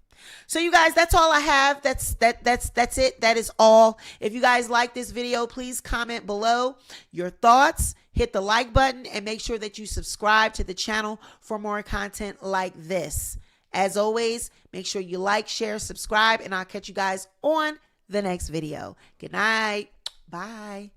So you guys, that's all I have. That's it. That is all. If you guys like this video, please comment below your thoughts. Hit the like button and make sure that you subscribe to the channel for more content like this. As always, make sure you like, share, subscribe, and I'll catch you guys on the next video. Good night. Bye.